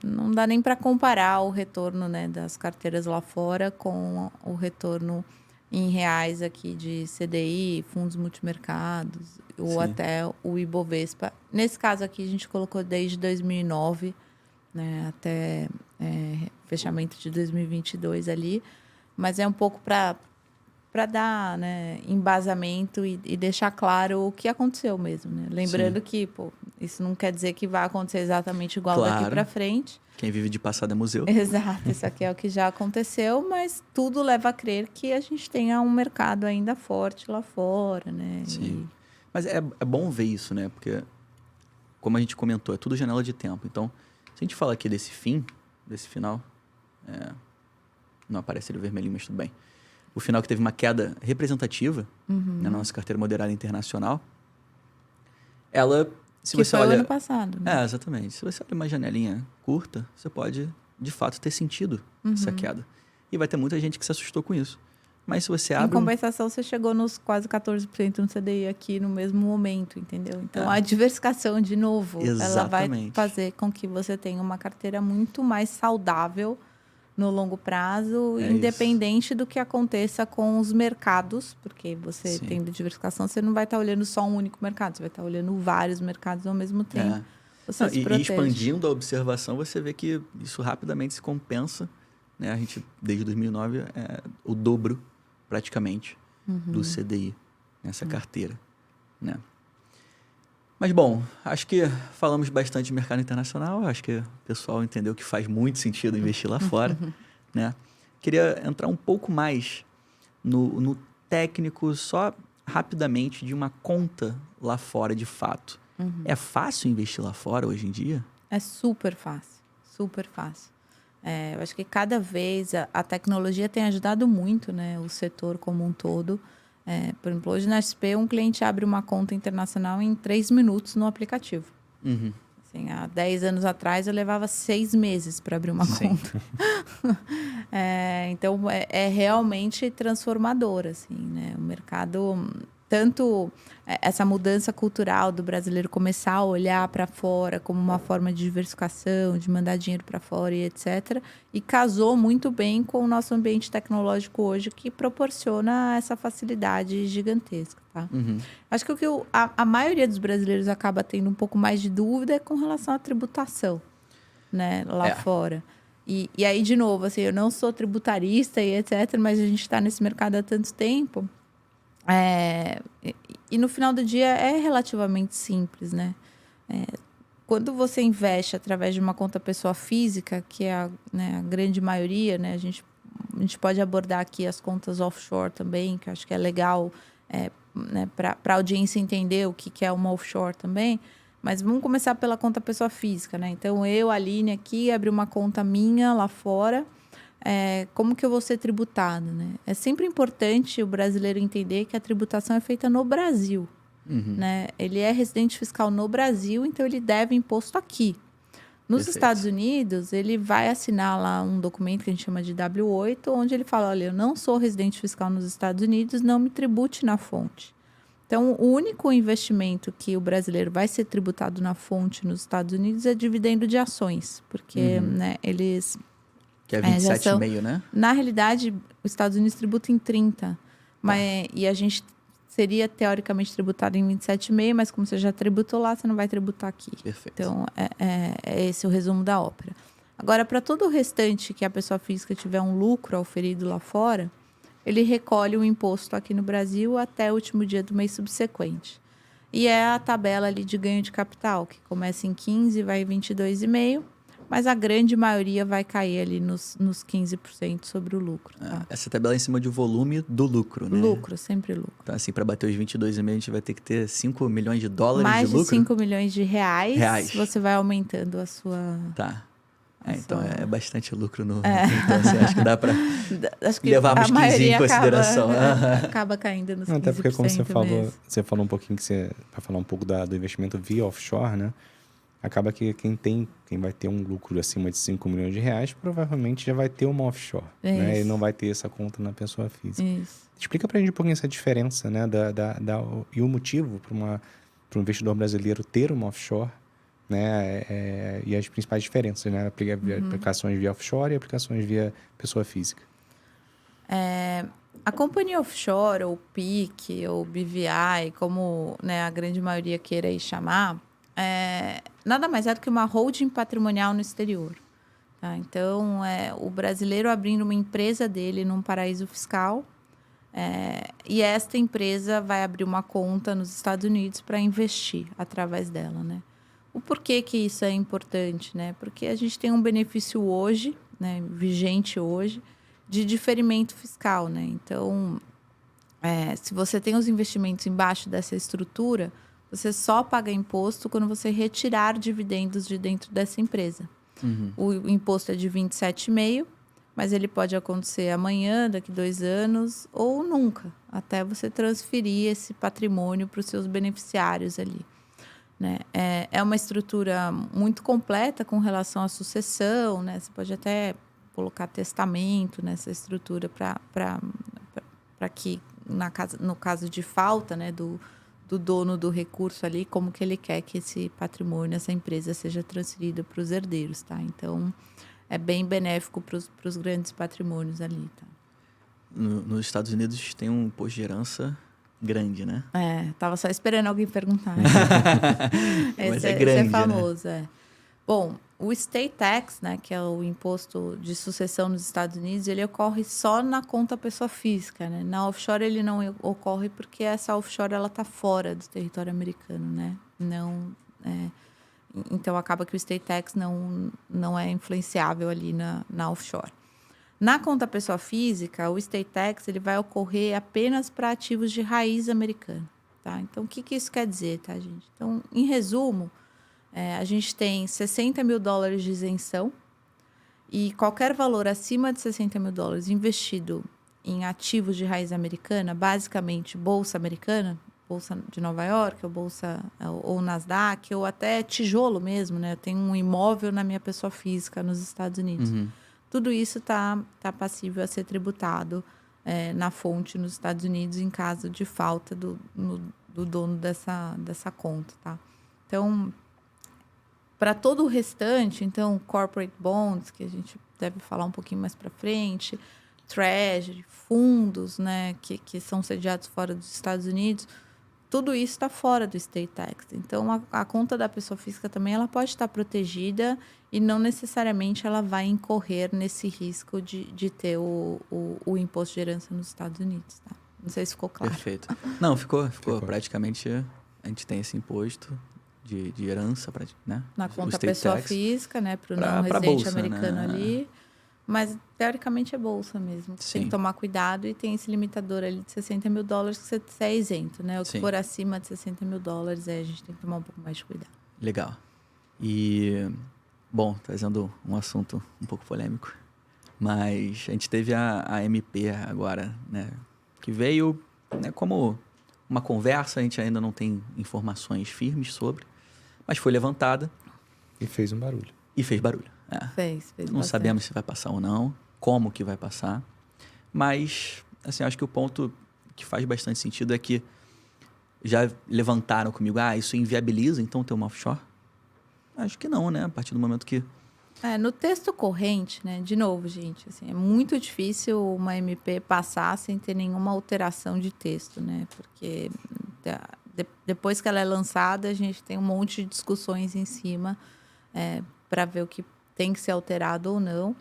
não dá nem para comparar o retorno, né, das carteiras lá fora com o retorno em reais aqui de CDI, fundos multimercados, ou até o Ibovespa. Nesse caso aqui, a gente colocou desde 2009, né, até fechamento de 2022 ali. Mas é um pouco para dar, né, embasamento e deixar claro o que aconteceu mesmo, né? Lembrando que, isso não quer dizer que vai acontecer exatamente igual daqui para frente. Quem vive de passado é museu. Exato, isso aqui é o que já aconteceu, mas tudo leva a crer que a gente tenha um mercado ainda forte lá fora, né? Sim. Mas é bom ver isso, né? Porque, como a gente comentou, é tudo janela de tempo. Então, se a gente fala aqui desse final, não aparece ele vermelhinho, mas tudo bem. O final que teve uma queda representativa na nossa carteira moderada internacional, ela, se que você foi olha... o ano passado, né? Exatamente. Se você olha uma janelinha curta, você pode, de fato, ter sentido essa queda. E vai ter muita gente que se assustou com isso. Mas se você abre... Em compensação, você chegou nos quase 14% no CDI aqui no mesmo momento, entendeu? Então, a diversificação, de novo, ela vai fazer com que você tenha uma carteira muito mais saudável no longo prazo, independente do que aconteça com os mercados, porque você tendo diversificação, você não vai estar olhando só um único mercado, você vai estar olhando vários mercados ao mesmo tempo. Você se protege. E expandindo a observação, você vê que isso rapidamente se compensa, né? A gente, desde 2009, o dobro, praticamente, do CDI nessa carteira, né? Mas, bom, acho que falamos bastante de mercado internacional. Acho que o pessoal entendeu que faz muito sentido investir lá fora, né? Queria entrar um pouco mais no técnico, só rapidamente, de uma conta lá fora, de fato. É fácil investir lá fora hoje em dia? É super fácil, super fácil. Eu acho que cada vez a tecnologia tem ajudado muito, né, o setor como um todo. Por exemplo, hoje na XP, um cliente abre uma conta internacional em 3 minutos no aplicativo. Assim, há 10 anos atrás, eu levava 6 meses para abrir uma conta. Então, é realmente transformador, assim, né? O mercado... Tanto essa mudança cultural do brasileiro começar a olhar para fora como uma forma de diversificação, de mandar dinheiro para fora e etc. E casou muito bem com o nosso ambiente tecnológico hoje, que proporciona essa facilidade gigantesca, tá? Acho que o que a maioria dos brasileiros acaba tendo um pouco mais de dúvida é com relação à tributação, né, lá fora. E aí, de novo, assim, eu não sou tributarista e etc., mas a gente está nesse mercado há tanto tempo... E no final do dia é relativamente simples, né? Quando você investe através de uma conta pessoa física, que é a grande maioria, né? A gente pode abordar aqui as contas offshore também, que eu acho que é legal, né, para a audiência entender o que é uma offshore também. Mas vamos começar pela conta pessoa física, né? Então, eu, Aline, aqui, abri uma conta minha lá fora. Como que eu vou ser tributado, né? É sempre importante o brasileiro entender que a tributação é feita no Brasil, né? Ele é residente fiscal no Brasil, então ele deve imposto aqui. Nos Perfeito. Estados Unidos, ele vai assinar lá um documento que a gente chama de W-8, onde ele fala, olha, eu não sou residente fiscal nos Estados Unidos, não me tribute na fonte. Então, o único investimento que o brasileiro vai ser tributado na fonte nos Estados Unidos é dividendo de ações, porque né, eles... Que é já são- 27,5, né? Na realidade, os Estados Unidos tributam em 30%, e a gente seria teoricamente tributado em 27,5%, mas como você já tributou lá, você não vai tributar aqui. Perfeito. Então, é esse o resumo da ópera. Agora, para todo o restante que a pessoa física tiver um lucro auferido lá fora, ele recolhe o imposto aqui no Brasil até o último dia do mês subsequente. E é a tabela ali de ganho de capital, que começa em 15 e vai em 22,5%, mas a grande maioria vai cair ali nos 15% sobre o lucro. Tá? Essa tabela é em cima de volume do lucro, né? Lucro, sempre lucro. Então, assim, para bater os 22,5, a gente vai ter que ter 5 milhões de dólares Mais de de lucro? 5 milhões de reais, Reais. você vai aumentando a sua... Tá. a Então, sua- é bastante lucro no... Então, assim, acho que dá para... Acho que Levar uns a 15 em maioria consideração. acaba caindo nos 15% Não, até porque, como mesmo. você falou um pouquinho para falar um pouco do investimento via offshore, né? Acaba que quem vai ter um lucro acima de 5 milhões de reais, provavelmente já vai ter uma offshore, né? E Isso. não vai ter essa conta na pessoa física. Isso. Explica pra gente um pouquinho essa diferença, né? E o motivo para um investidor brasileiro ter uma offshore, né? E as principais diferenças, né? Aplicações via offshore e aplicações via pessoa física. A companhia offshore, ou PIC, ou BVI, como né, a grande maioria queira aí chamar, nada mais é do que uma holding patrimonial no exterior. Tá? Então, o brasileiro abrindo uma empresa dele num paraíso fiscal, e esta empresa vai abrir uma conta nos Estados Unidos para investir através dela, né? O porquê que isso é importante, né? Porque a gente tem um benefício hoje, né, vigente hoje, de diferimento fiscal, né? Então, se você tem os investimentos embaixo dessa estrutura, você só paga imposto quando você retirar dividendos de dentro dessa empresa. O imposto é de 27,5%, mas ele pode acontecer amanhã, daqui 2 anos, ou nunca, até você transferir esse patrimônio para os seus beneficiários ali. Né? É uma estrutura muito completa com relação à sucessão, né? Você pode até colocar testamento nessa estrutura para que, no caso de falta, né, do dono do recurso ali, como que ele quer que esse patrimônio, essa empresa seja transferida para os herdeiros, tá? Então, é bem benéfico para os grandes patrimônios ali, tá? Nos Estados Unidos tem um imposto de herança grande, né? Tava só esperando alguém perguntar. Mas Esse grande, é famoso, Bom, o estate tax, né, que é o imposto de sucessão nos Estados Unidos, ele ocorre só na conta pessoa física, né? Na offshore ele não ocorre porque essa offshore ela tá fora do território americano, né? Não, então acaba que o estate tax não é influenciável ali na offshore. Na conta pessoa física, o estate tax ele vai ocorrer apenas para ativos de raiz americana, tá? Então, o que isso quer dizer, tá, gente? Então, em resumo, a gente tem $60 mil de isenção e qualquer valor acima de $60 mil investido em ativos de raiz americana, basicamente bolsa americana, bolsa de Nova York, ou Nasdaq, ou até tijolo mesmo, né? Eu tenho um imóvel na minha pessoa física nos Estados Unidos. Tudo isso está passível a ser tributado na fonte nos Estados Unidos em caso de falta do dono dessa conta, tá? Então, para todo o restante, então, corporate bonds, que a gente deve falar um pouquinho mais para frente, treasury, fundos, né, que são sediados fora dos Estados Unidos, tudo isso está fora do estate tax. Então, a conta da pessoa física também ela pode estar protegida e não necessariamente ela vai incorrer nesse risco de ter o imposto de herança nos Estados Unidos. Tá? Não sei se ficou claro. Perfeito. Não, ficou. Praticamente, a gente tem esse imposto de herança, né? Na O conta estate pessoa tax física, né? Para o pra não residente bolsa, americano né? ali. Mas, teoricamente, é bolsa mesmo. Você tem Sim. que tomar cuidado e tem esse limitador ali de $60 mil que você é isento, né? O que Sim. for acima de $60 mil, aí a gente tem que tomar um pouco mais de cuidado. Legal. E, bom, trazendo um assunto um pouco polêmico, mas a gente teve a MP agora, né? Que veio, né, como uma conversa, a gente ainda não tem informações firmes sobre, mas foi levantada. E fez um barulho. E fez barulho. Fez Não bastante. sabemos se vai passar ou não, como que vai passar, mas, assim, acho que o ponto que faz bastante sentido é que já levantaram comigo, isso inviabiliza, então, ter uma offshore? Acho que não, né? A partir do momento que... No texto corrente, né? De novo, gente, assim, é muito difícil uma MP passar sem ter nenhuma alteração de texto, né? Porque depois que ela é lançada, a gente tem um monte de discussões em cima para ver o que tem que ser alterado ou não.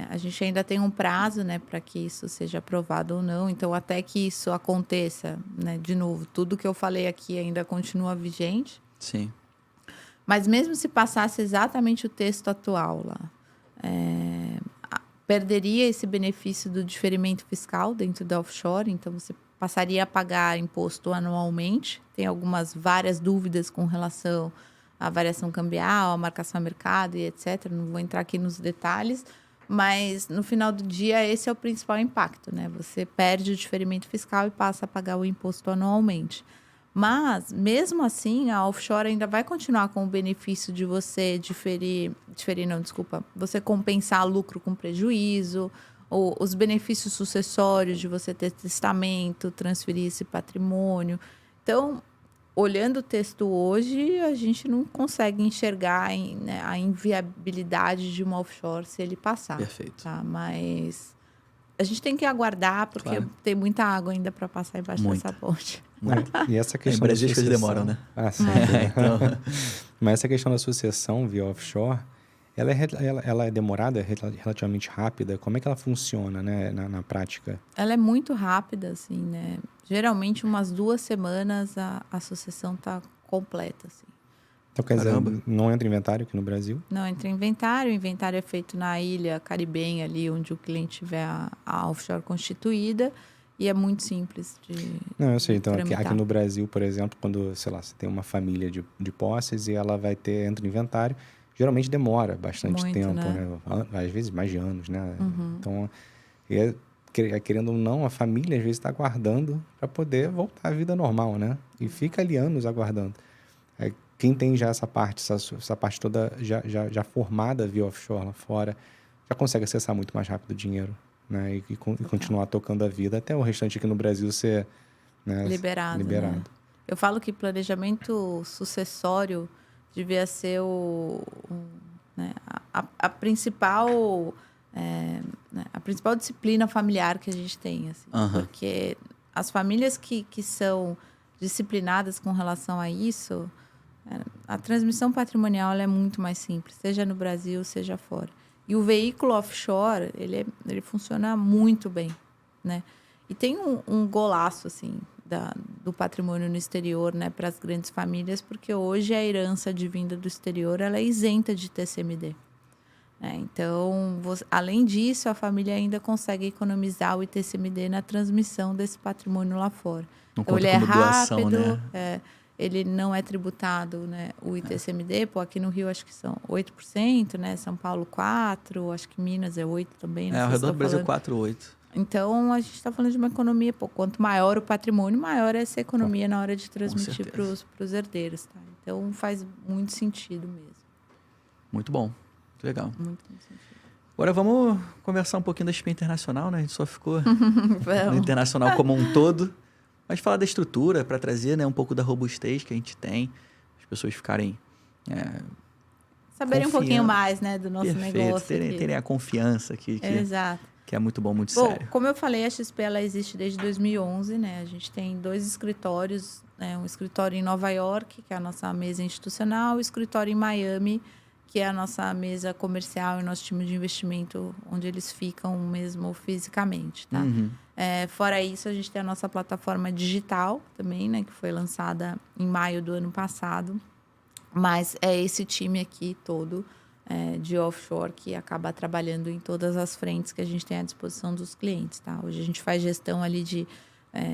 A gente ainda tem um prazo, né, para que isso seja aprovado ou não. Então, até que isso aconteça, né, de novo, tudo que eu falei aqui ainda continua vigente. Sim. Mas mesmo se passasse exatamente o texto atual lá, perderia esse benefício do diferimento fiscal dentro da offshore. Então, você passaria a pagar imposto anualmente. Tem várias dúvidas com relação à variação cambial, à marcação a mercado e etc. Não vou entrar aqui nos detalhes, mas no final do dia esse é o principal impacto, né? Você perde o diferimento fiscal e passa a pagar o imposto anualmente. Mas, mesmo assim, a offshore ainda vai continuar com o benefício de você você compensar lucro com prejuízo, ou os benefícios sucessórios de você ter testamento, transferir esse patrimônio. Então, olhando o texto hoje, a gente não consegue enxergar a inviabilidade de uma offshore se ele passar. Perfeito. Tá? Mas a gente tem que aguardar, porque Claro. tem muita água ainda para passar embaixo Muita. dessa ponte. E essa Em questão Brasil da as coisas sucessão... demoram, né? Sim. Então, Mas essa questão da sucessão via offshore, ela é demorada, relativamente rápida. Como é que ela funciona, né, na prática? Ela é muito rápida, assim, né? Geralmente, umas 2 semanas a sucessão está completa, assim. Então, quer dizer, Caramba. não entra inventário aqui no Brasil? Não entra em inventário. O inventário é feito na ilha caribenha, ali onde o cliente tiver a offshore constituída. E é muito simples de Não, eu sei. de Então, tramitar. aqui no Brasil, por exemplo, quando, sei lá, você tem uma família de posses e ela entra em inventário, geralmente demora bastante Muito, tempo, né? né? Às vezes mais de anos, né? Uhum. Então, querendo ou não, a família às vezes está aguardando para poder voltar à vida normal, né? E fica ali anos aguardando. Quem tem já essa parte toda já formada via offshore lá fora, já consegue acessar muito mais rápido o dinheiro, né? E continuar tocando a vida até o restante aqui no Brasil ser, né, Liberado. Né? Eu falo que planejamento sucessório devia ser né, a principal a principal disciplina familiar que a gente tem, assim, porque as famílias que são disciplinadas com relação a isso, a transmissão patrimonial ela é muito mais simples, seja no Brasil, seja fora. E o veículo offshore, ele funciona muito bem, né? E tem um golaço, assim, do patrimônio no exterior, né, para as grandes famílias, porque hoje a herança advinda do exterior ela é isenta de TCMD. Então, além disso, a família ainda consegue economizar o ITCMD na transmissão desse patrimônio lá fora. Não então, conta ele é como doação, rápido, né? ele não é tributado, né, o ITCMD. Pô, aqui no Rio acho que são 8%, né? São Paulo 4%, acho que Minas é 8% também. Não sei Ao se redor tô do Brasil, falando. 4 ou 8. Então, a gente está falando de uma economia. Pô, quanto maior o patrimônio, maior é essa economia na hora de transmitir para os herdeiros. Tá? Então, faz muito sentido mesmo. Muito bom. Muito legal. Muito sentido. Agora vamos conversar um pouquinho da XP Internacional, né? A gente só ficou no internacional como um todo. Mas falar da estrutura para trazer, né, um pouco da robustez que a gente tem. As pessoas ficarem... saberem um pouquinho mais, né, do nosso negócio. Terem a confiança aqui. Exato. Que é muito bom, muito Bom, sério. como eu falei, a XP ela existe desde 2011, né? A gente tem 2 escritórios, né? Um escritório em Nova York, que é a nossa mesa institucional, e o escritório em Miami, que é a nossa mesa comercial e nosso time de investimento, onde eles ficam mesmo fisicamente, tá? Fora isso, a gente tem a nossa plataforma digital também, né? Que foi lançada em maio do ano passado. Mas é esse time aqui todo de offshore que acaba trabalhando em todas as frentes que a gente tem à disposição dos clientes, tá? Hoje a gente faz gestão ali de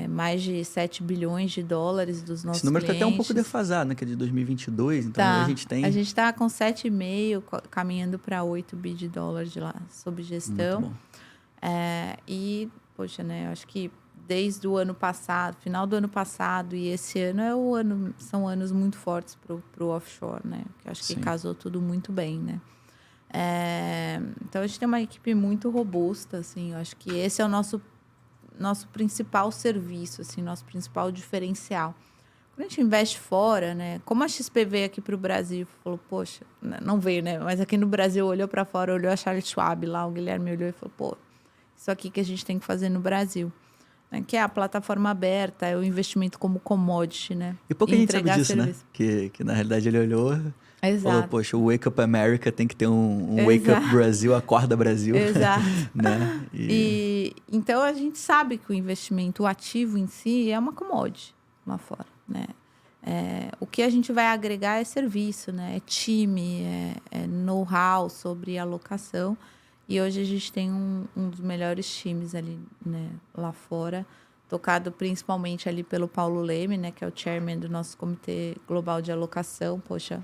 mais de 7 bilhões de dólares dos nossos Esse número está clientes. até um pouco defasado, né? Que é de 2022, então a gente tem... A gente está com 7,5, caminhando para 8 bi de dólares de lá, sob gestão. Muito bom. E, poxa, né? Eu acho que desde o ano passado, final do ano passado e esse ano são anos muito fortes para o offshore, né? Que eu acho que casou tudo muito bem, né? Então, a gente tem uma equipe muito robusta, assim. Eu acho que esse é o nosso principal serviço, assim, nosso principal diferencial. Quando a gente investe fora, né? Como a XP veio aqui para o Brasil, falou, poxa, não veio, né? Mas aqui no Brasil olhou para fora, olhou a Charles Schwab lá, o Guilherme olhou e falou, pô, isso aqui que a gente tem que fazer no Brasil. Né? Que é a plataforma aberta, é o investimento como commodity, né? E pouca gente sabe disso, serviço. Né? Que na realidade ele olhou... Exato. Falou, poxa, o Wake Up America tem que ter um Wake Up Brasil, Acorda Brasil. Exato. Né? Então, a gente sabe que o investimento, o ativo em si, é uma commodity lá fora. Né? O que a gente vai agregar é serviço, né? É time, é know-how sobre alocação. E hoje a gente tem um dos melhores times ali, né, lá fora, tocado principalmente ali pelo Paulo Leme, né, que é o chairman do nosso Comitê Global de Alocação. Poxa,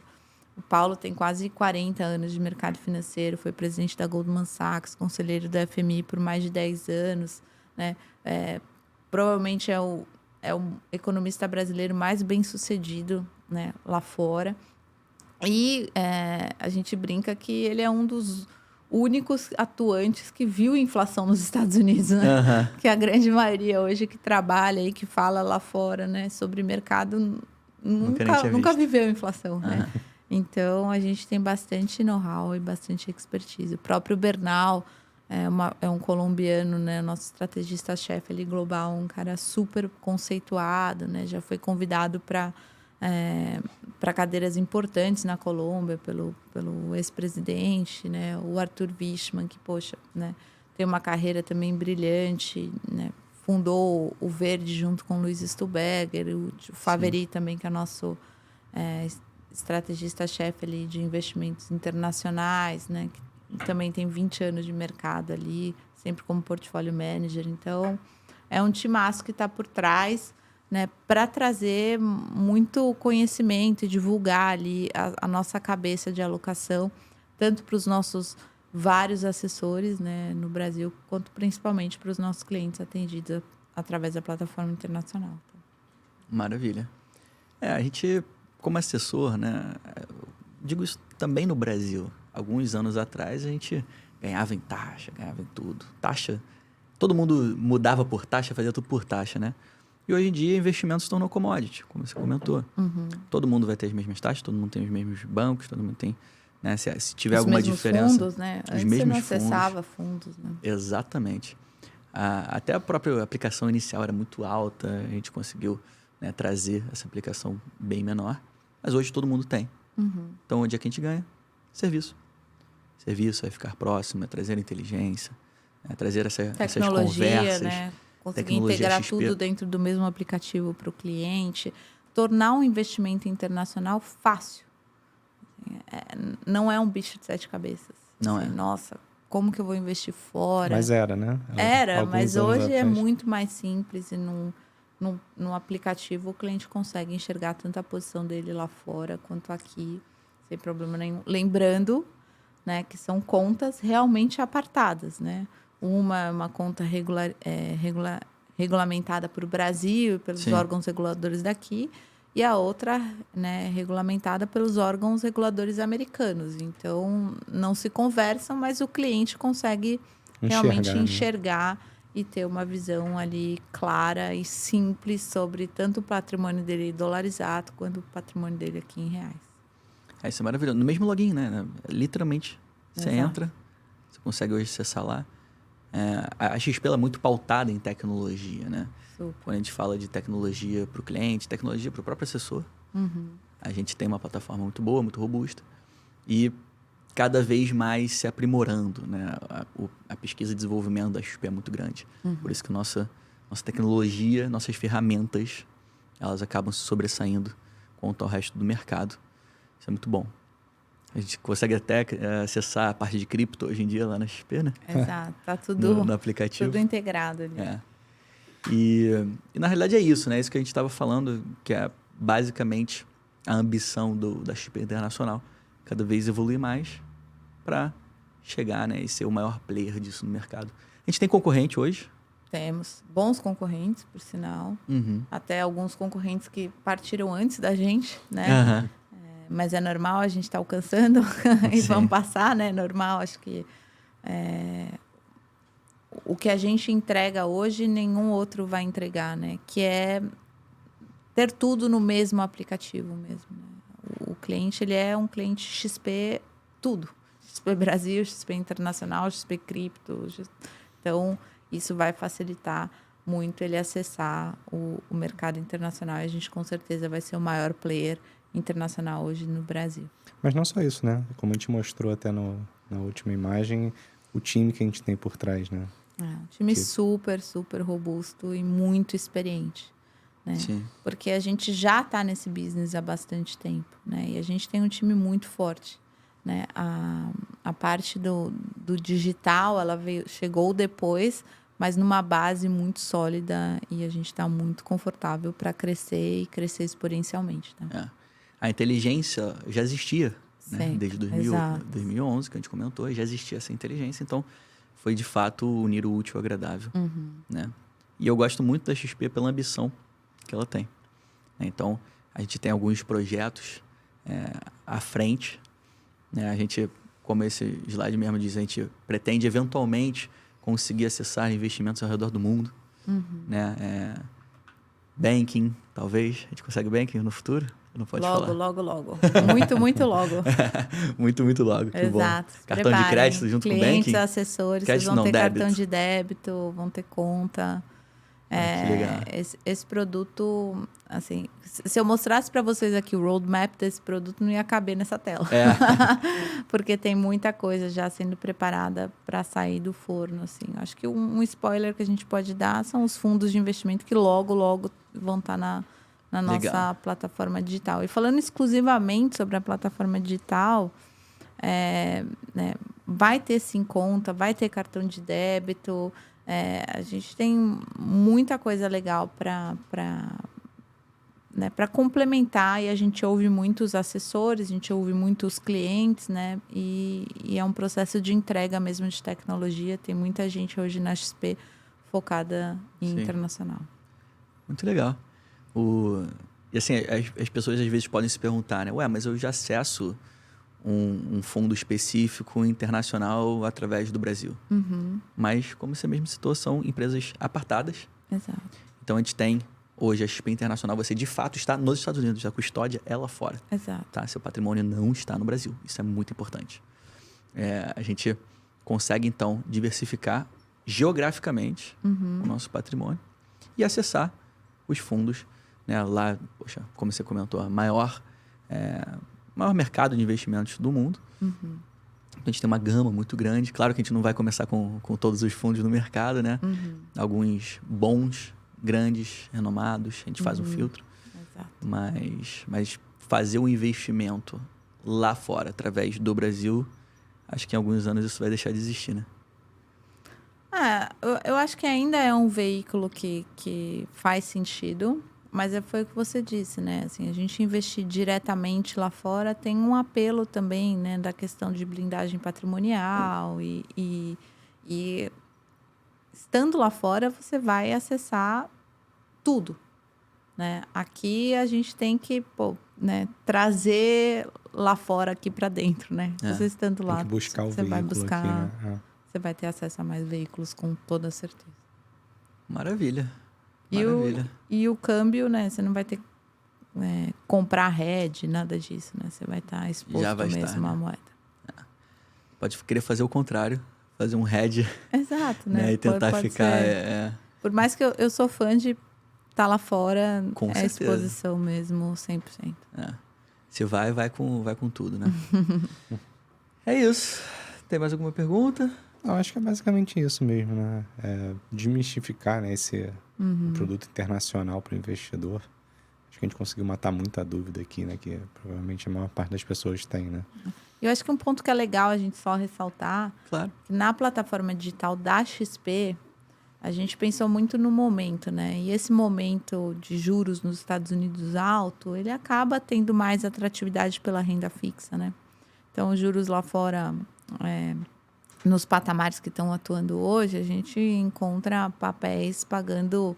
o Paulo tem quase 40 anos de mercado financeiro, foi presidente da Goldman Sachs, conselheiro da FMI por mais de 10 anos. Né? Provavelmente é o economista brasileiro mais bem-sucedido, né, lá fora. E a gente brinca que ele é um dos únicos atuantes que viu inflação nos Estados Unidos, né? Que a grande maioria hoje que trabalha e que fala lá fora, né, sobre mercado nunca viveu inflação, né? Então, a gente tem bastante know-how e bastante expertise. O próprio Bernal é um colombiano, né? Nosso estrategista-chefe ali global, um cara super conceituado, né? Já foi convidado para cadeiras importantes na Colômbia pelo ex-presidente, né? O Arthur Wichmann, que, poxa, né? Tem uma carreira também brilhante, né? Fundou o Verde junto com o Luiz Stuberger, o Faveri também, que é nosso estrategista-chefe ali de investimentos internacionais, né? Que também tem 20 anos de mercado ali, sempre como portfólio manager. Então, é um timaço que está por trás, né, para trazer muito conhecimento e divulgar ali a nossa cabeça de alocação, tanto para os nossos vários assessores, né, no Brasil, quanto principalmente para os nossos clientes atendidos através da plataforma internacional. Maravilha. A gente, como assessor, né, digo isso também no Brasil. Alguns anos atrás, a gente ganhava em taxa, ganhava em tudo. Taxa, todo mundo mudava por taxa, fazia tudo por taxa, né? E hoje em dia, investimentos se tornou commodity, como você comentou. Todo mundo vai ter as mesmas taxas, todo mundo tem os mesmos bancos, todo mundo tem... Né? Se tiver alguma diferença... Os mesmos fundos, né? Antes você não acessava fundos, né? Exatamente. Até a própria aplicação inicial era muito alta, a gente conseguiu, né, trazer essa aplicação bem menor, mas hoje todo mundo tem. Então, onde é que a gente ganha? Serviço. Serviço é ficar próximo, é trazer inteligência, é trazer essas conversas. Né? Conseguir integrar XP. Tudo dentro do mesmo aplicativo para o cliente. Tornar um investimento internacional fácil. Não é um bicho de 7 cabeças. Não assim, é. Nossa, como que eu vou investir fora? Mas era, né? Era, mas hoje é atrás. muito mais simples. E no aplicativo o cliente consegue enxergar tanto a posição dele lá fora quanto aqui, sem problema nenhum. Lembrando, né, que são contas realmente apartadas, né? Uma é uma conta regulamentada por Brasil e pelos órgãos reguladores daqui, e a outra, né, regulamentada pelos órgãos reguladores americanos. Então, não se conversam, mas o cliente consegue realmente enxergar e ter uma visão ali clara e simples sobre tanto o patrimônio dele dolarizado quanto o patrimônio dele aqui em reais. Isso é maravilhoso. No mesmo login, né? Literalmente, você Exato. entra, você consegue hoje acessar lá. A XP ela é muito pautada em tecnologia, né? Super. Quando a gente fala de tecnologia para o cliente, tecnologia para o próprio assessor, a gente tem uma plataforma muito boa, muito robusta e cada vez mais se aprimorando, né? A pesquisa e desenvolvimento da XP é muito grande. Por isso que nossa tecnologia, nossas ferramentas, elas acabam se sobressaindo quanto ao resto do mercado. Isso é muito bom. A gente consegue até acessar a parte de cripto hoje em dia lá na XP, né? Exato. Tá tudo, no aplicativo. tudo integrado ali. E na realidade é isso, né? Isso que a gente estava falando, que é basicamente a ambição da XP Internacional. Cada vez evoluir mais para chegar, né, e ser o maior player disso no mercado. A gente tem concorrente hoje? Temos bons concorrentes, por sinal. Uhum. Até alguns concorrentes que partiram antes da gente, né? Aham. Mas é normal, a gente está alcançando e Sim. vamos passar, né? Normal, acho que o que a gente entrega hoje, nenhum outro vai entregar, né? Que é ter tudo no mesmo aplicativo mesmo. Né? O cliente, ele é um cliente XP tudo. XP Brasil, XP Internacional, XP Cripto. Então, isso vai facilitar muito ele acessar o mercado internacional. E a gente, com certeza, vai ser o maior player internacional hoje no Brasil. Mas não só isso, né? Como a gente mostrou até na última imagem, o time que a gente tem por trás, né? Um time super, super robusto e muito experiente. Né? Sim. Porque a gente já está nesse business há bastante tempo. Né? E a gente tem um time muito forte. Né? A parte do digital, ela chegou depois, mas numa base muito sólida e a gente está muito confortável para crescer e crescer exponencialmente. Tá? A inteligência já existia, né? Desde 2011, que a gente comentou, já existia essa inteligência. Então, foi de fato unir o útil ao agradável. Uhum. Né? E eu gosto muito da XP pela ambição que ela tem. Então, a gente tem alguns projetos à frente. Né? A gente, como esse slide mesmo diz, a gente pretende eventualmente conseguir acessar investimentos ao redor do mundo. Uhum. Né? Banking, talvez. A gente consegue banking no futuro? Não pode falar. Logo. Muito, muito logo. muito logo. Que Exato. Bom. Cartão de crédito junto clientes, com banking? Clientes, assessores, crédito vocês vão ter débito. cartão de débito, vão ter conta. Que legal. Esse produto, assim, se eu mostrasse para vocês aqui o roadmap desse produto, não ia caber nessa tela. Porque tem muita coisa já sendo preparada para sair do forno, assim. Acho que um spoiler que a gente pode dar são os fundos de investimento que logo vão estar na nossa plataforma digital. E falando exclusivamente sobre a plataforma digital, né, vai ter sim conta, vai ter cartão de débito. A gente tem muita coisa legal para complementar e a gente ouve muitos assessores, a gente ouve muitos clientes, né? E é um processo de entrega mesmo de tecnologia. Tem muita gente hoje na XP focada em internacional. Muito legal. E assim, as pessoas às vezes podem se perguntar, né? Mas eu já acesso um fundo específico internacional através do Brasil. Uhum. Mas, como você mesmo citou, são empresas apartadas. Exato. Então, a gente tem hoje a XP Internacional. Você, de fato, está nos Estados Unidos. A custódia é lá fora. Exato. Tá? Seu patrimônio não está no Brasil. Isso é muito importante. A gente consegue, então, diversificar geograficamente o nosso patrimônio e acessar os fundos. Né? Lá, poxa, como você comentou, a maior mercado de investimentos do mundo. Uhum. A gente tem uma gama muito grande. Claro que a gente não vai começar com todos os fundos no mercado, né? Uhum. Alguns bons, grandes, renomados. A gente faz um filtro. Exato. Mas fazer um investimento lá fora, através do Brasil, acho que em alguns anos isso vai deixar de existir, né? Eu acho que ainda é um veículo que faz sentido. Mas foi o que você disse, né? Assim, a gente investir diretamente lá fora tem um apelo também, né? Da questão de blindagem patrimonial e estando lá fora, você vai acessar tudo, né? Aqui a gente tem que trazer lá fora aqui para dentro, né? Você estando lá, tem que buscar você vai buscar, aqui, né? Você vai ter acesso a mais veículos com toda certeza. Maravilha. E o câmbio, né? Você não vai ter comprar hedge, nada disso, né? Você vai estar exposto mesmo à moeda. Pode querer fazer o contrário, fazer um hedge. Exato, né? E tentar pode ficar... Por mais que eu sou fã de estar lá fora, com certeza. Exposição mesmo, 100%. Se vai com tudo, né? É isso. Tem mais alguma pergunta? Não, acho que é basicamente isso mesmo, né? Desmistificar, né, esse produto internacional para o investidor. Acho que a gente conseguiu matar muita dúvida aqui, né? Que provavelmente a maior parte das pessoas tem, né? Eu acho que um ponto que é legal a gente só ressaltar, claro, que na plataforma digital da XP, a gente pensou muito no momento, né? E esse momento de juros nos Estados Unidos alto, ele acaba tendo mais atratividade pela renda fixa, né? Então, os juros lá fora, nos patamares que estão atuando hoje, a gente encontra papéis pagando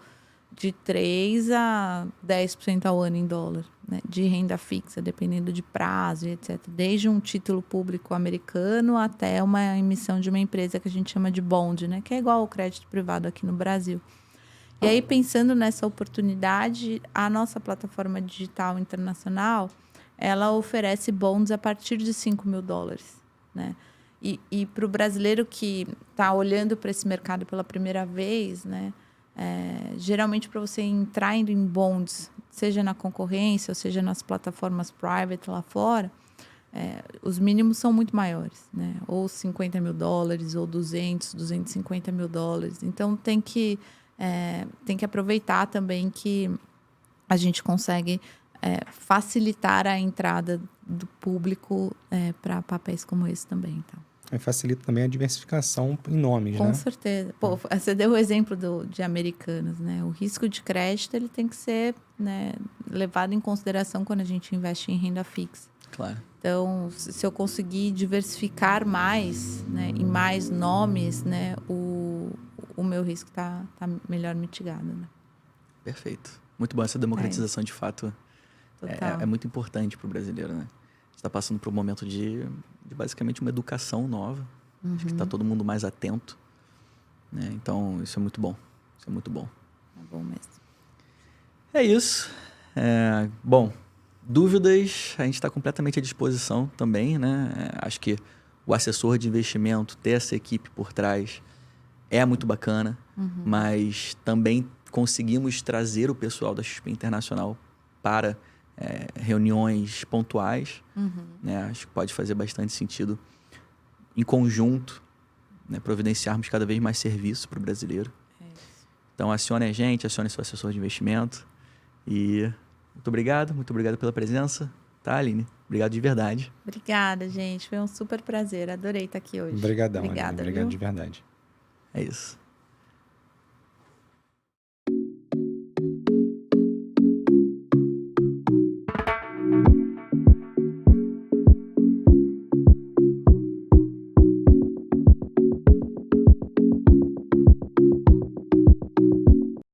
de 3% a 10% ao ano em dólar, né? De renda fixa, dependendo de prazo e etc. Desde um título público americano até uma emissão de uma empresa que a gente chama de bond, né? Que é igual ao crédito privado aqui no Brasil. E aí, pensando nessa oportunidade, a nossa plataforma digital internacional, ela oferece bonds a partir de $5.000, né? E para o brasileiro que está olhando para esse mercado pela primeira vez, né? Geralmente, para você entrar em bonds, seja na concorrência ou seja nas plataformas private lá fora, os mínimos são muito maiores, né? Ou $50.000, ou $250.000. Então, tem que aproveitar também que a gente consegue facilitar a entrada do público para papéis como esse também. Então. Facilita também a diversificação em nomes, Com né? certeza. Pô, você deu o exemplo de Americanas, né? O risco de crédito ele tem que ser, né, levado em consideração quando a gente investe em renda fixa. Claro. Então, se eu conseguir diversificar mais, né, em mais nomes, né, o meu risco está melhor mitigado. Né? Perfeito. Muito bom. Essa democratização, de fato, é muito importante para o brasileiro, né? Está passando por um momento de basicamente uma educação nova. Acho que está todo mundo mais atento, né? Então, isso é muito bom. Isso é muito bom. É bom mesmo. É isso. Bom, dúvidas, a gente está completamente à disposição também, né? Acho que o assessor de investimento, ter essa equipe por trás é muito bacana, mas também conseguimos trazer o pessoal da XP Internacional para reuniões pontuais, né? Acho que pode fazer bastante sentido em conjunto, né? Providenciarmos cada vez mais serviço para o brasileiro. Então, acione a gente, acione seu assessor de investimento. E muito obrigado pela presença, tá, Aline? Obrigado de verdade. Obrigada, gente. Foi um super prazer. Adorei estar aqui hoje. Obrigadão, Obrigada, Aline. Obrigado viu? de verdade. É isso.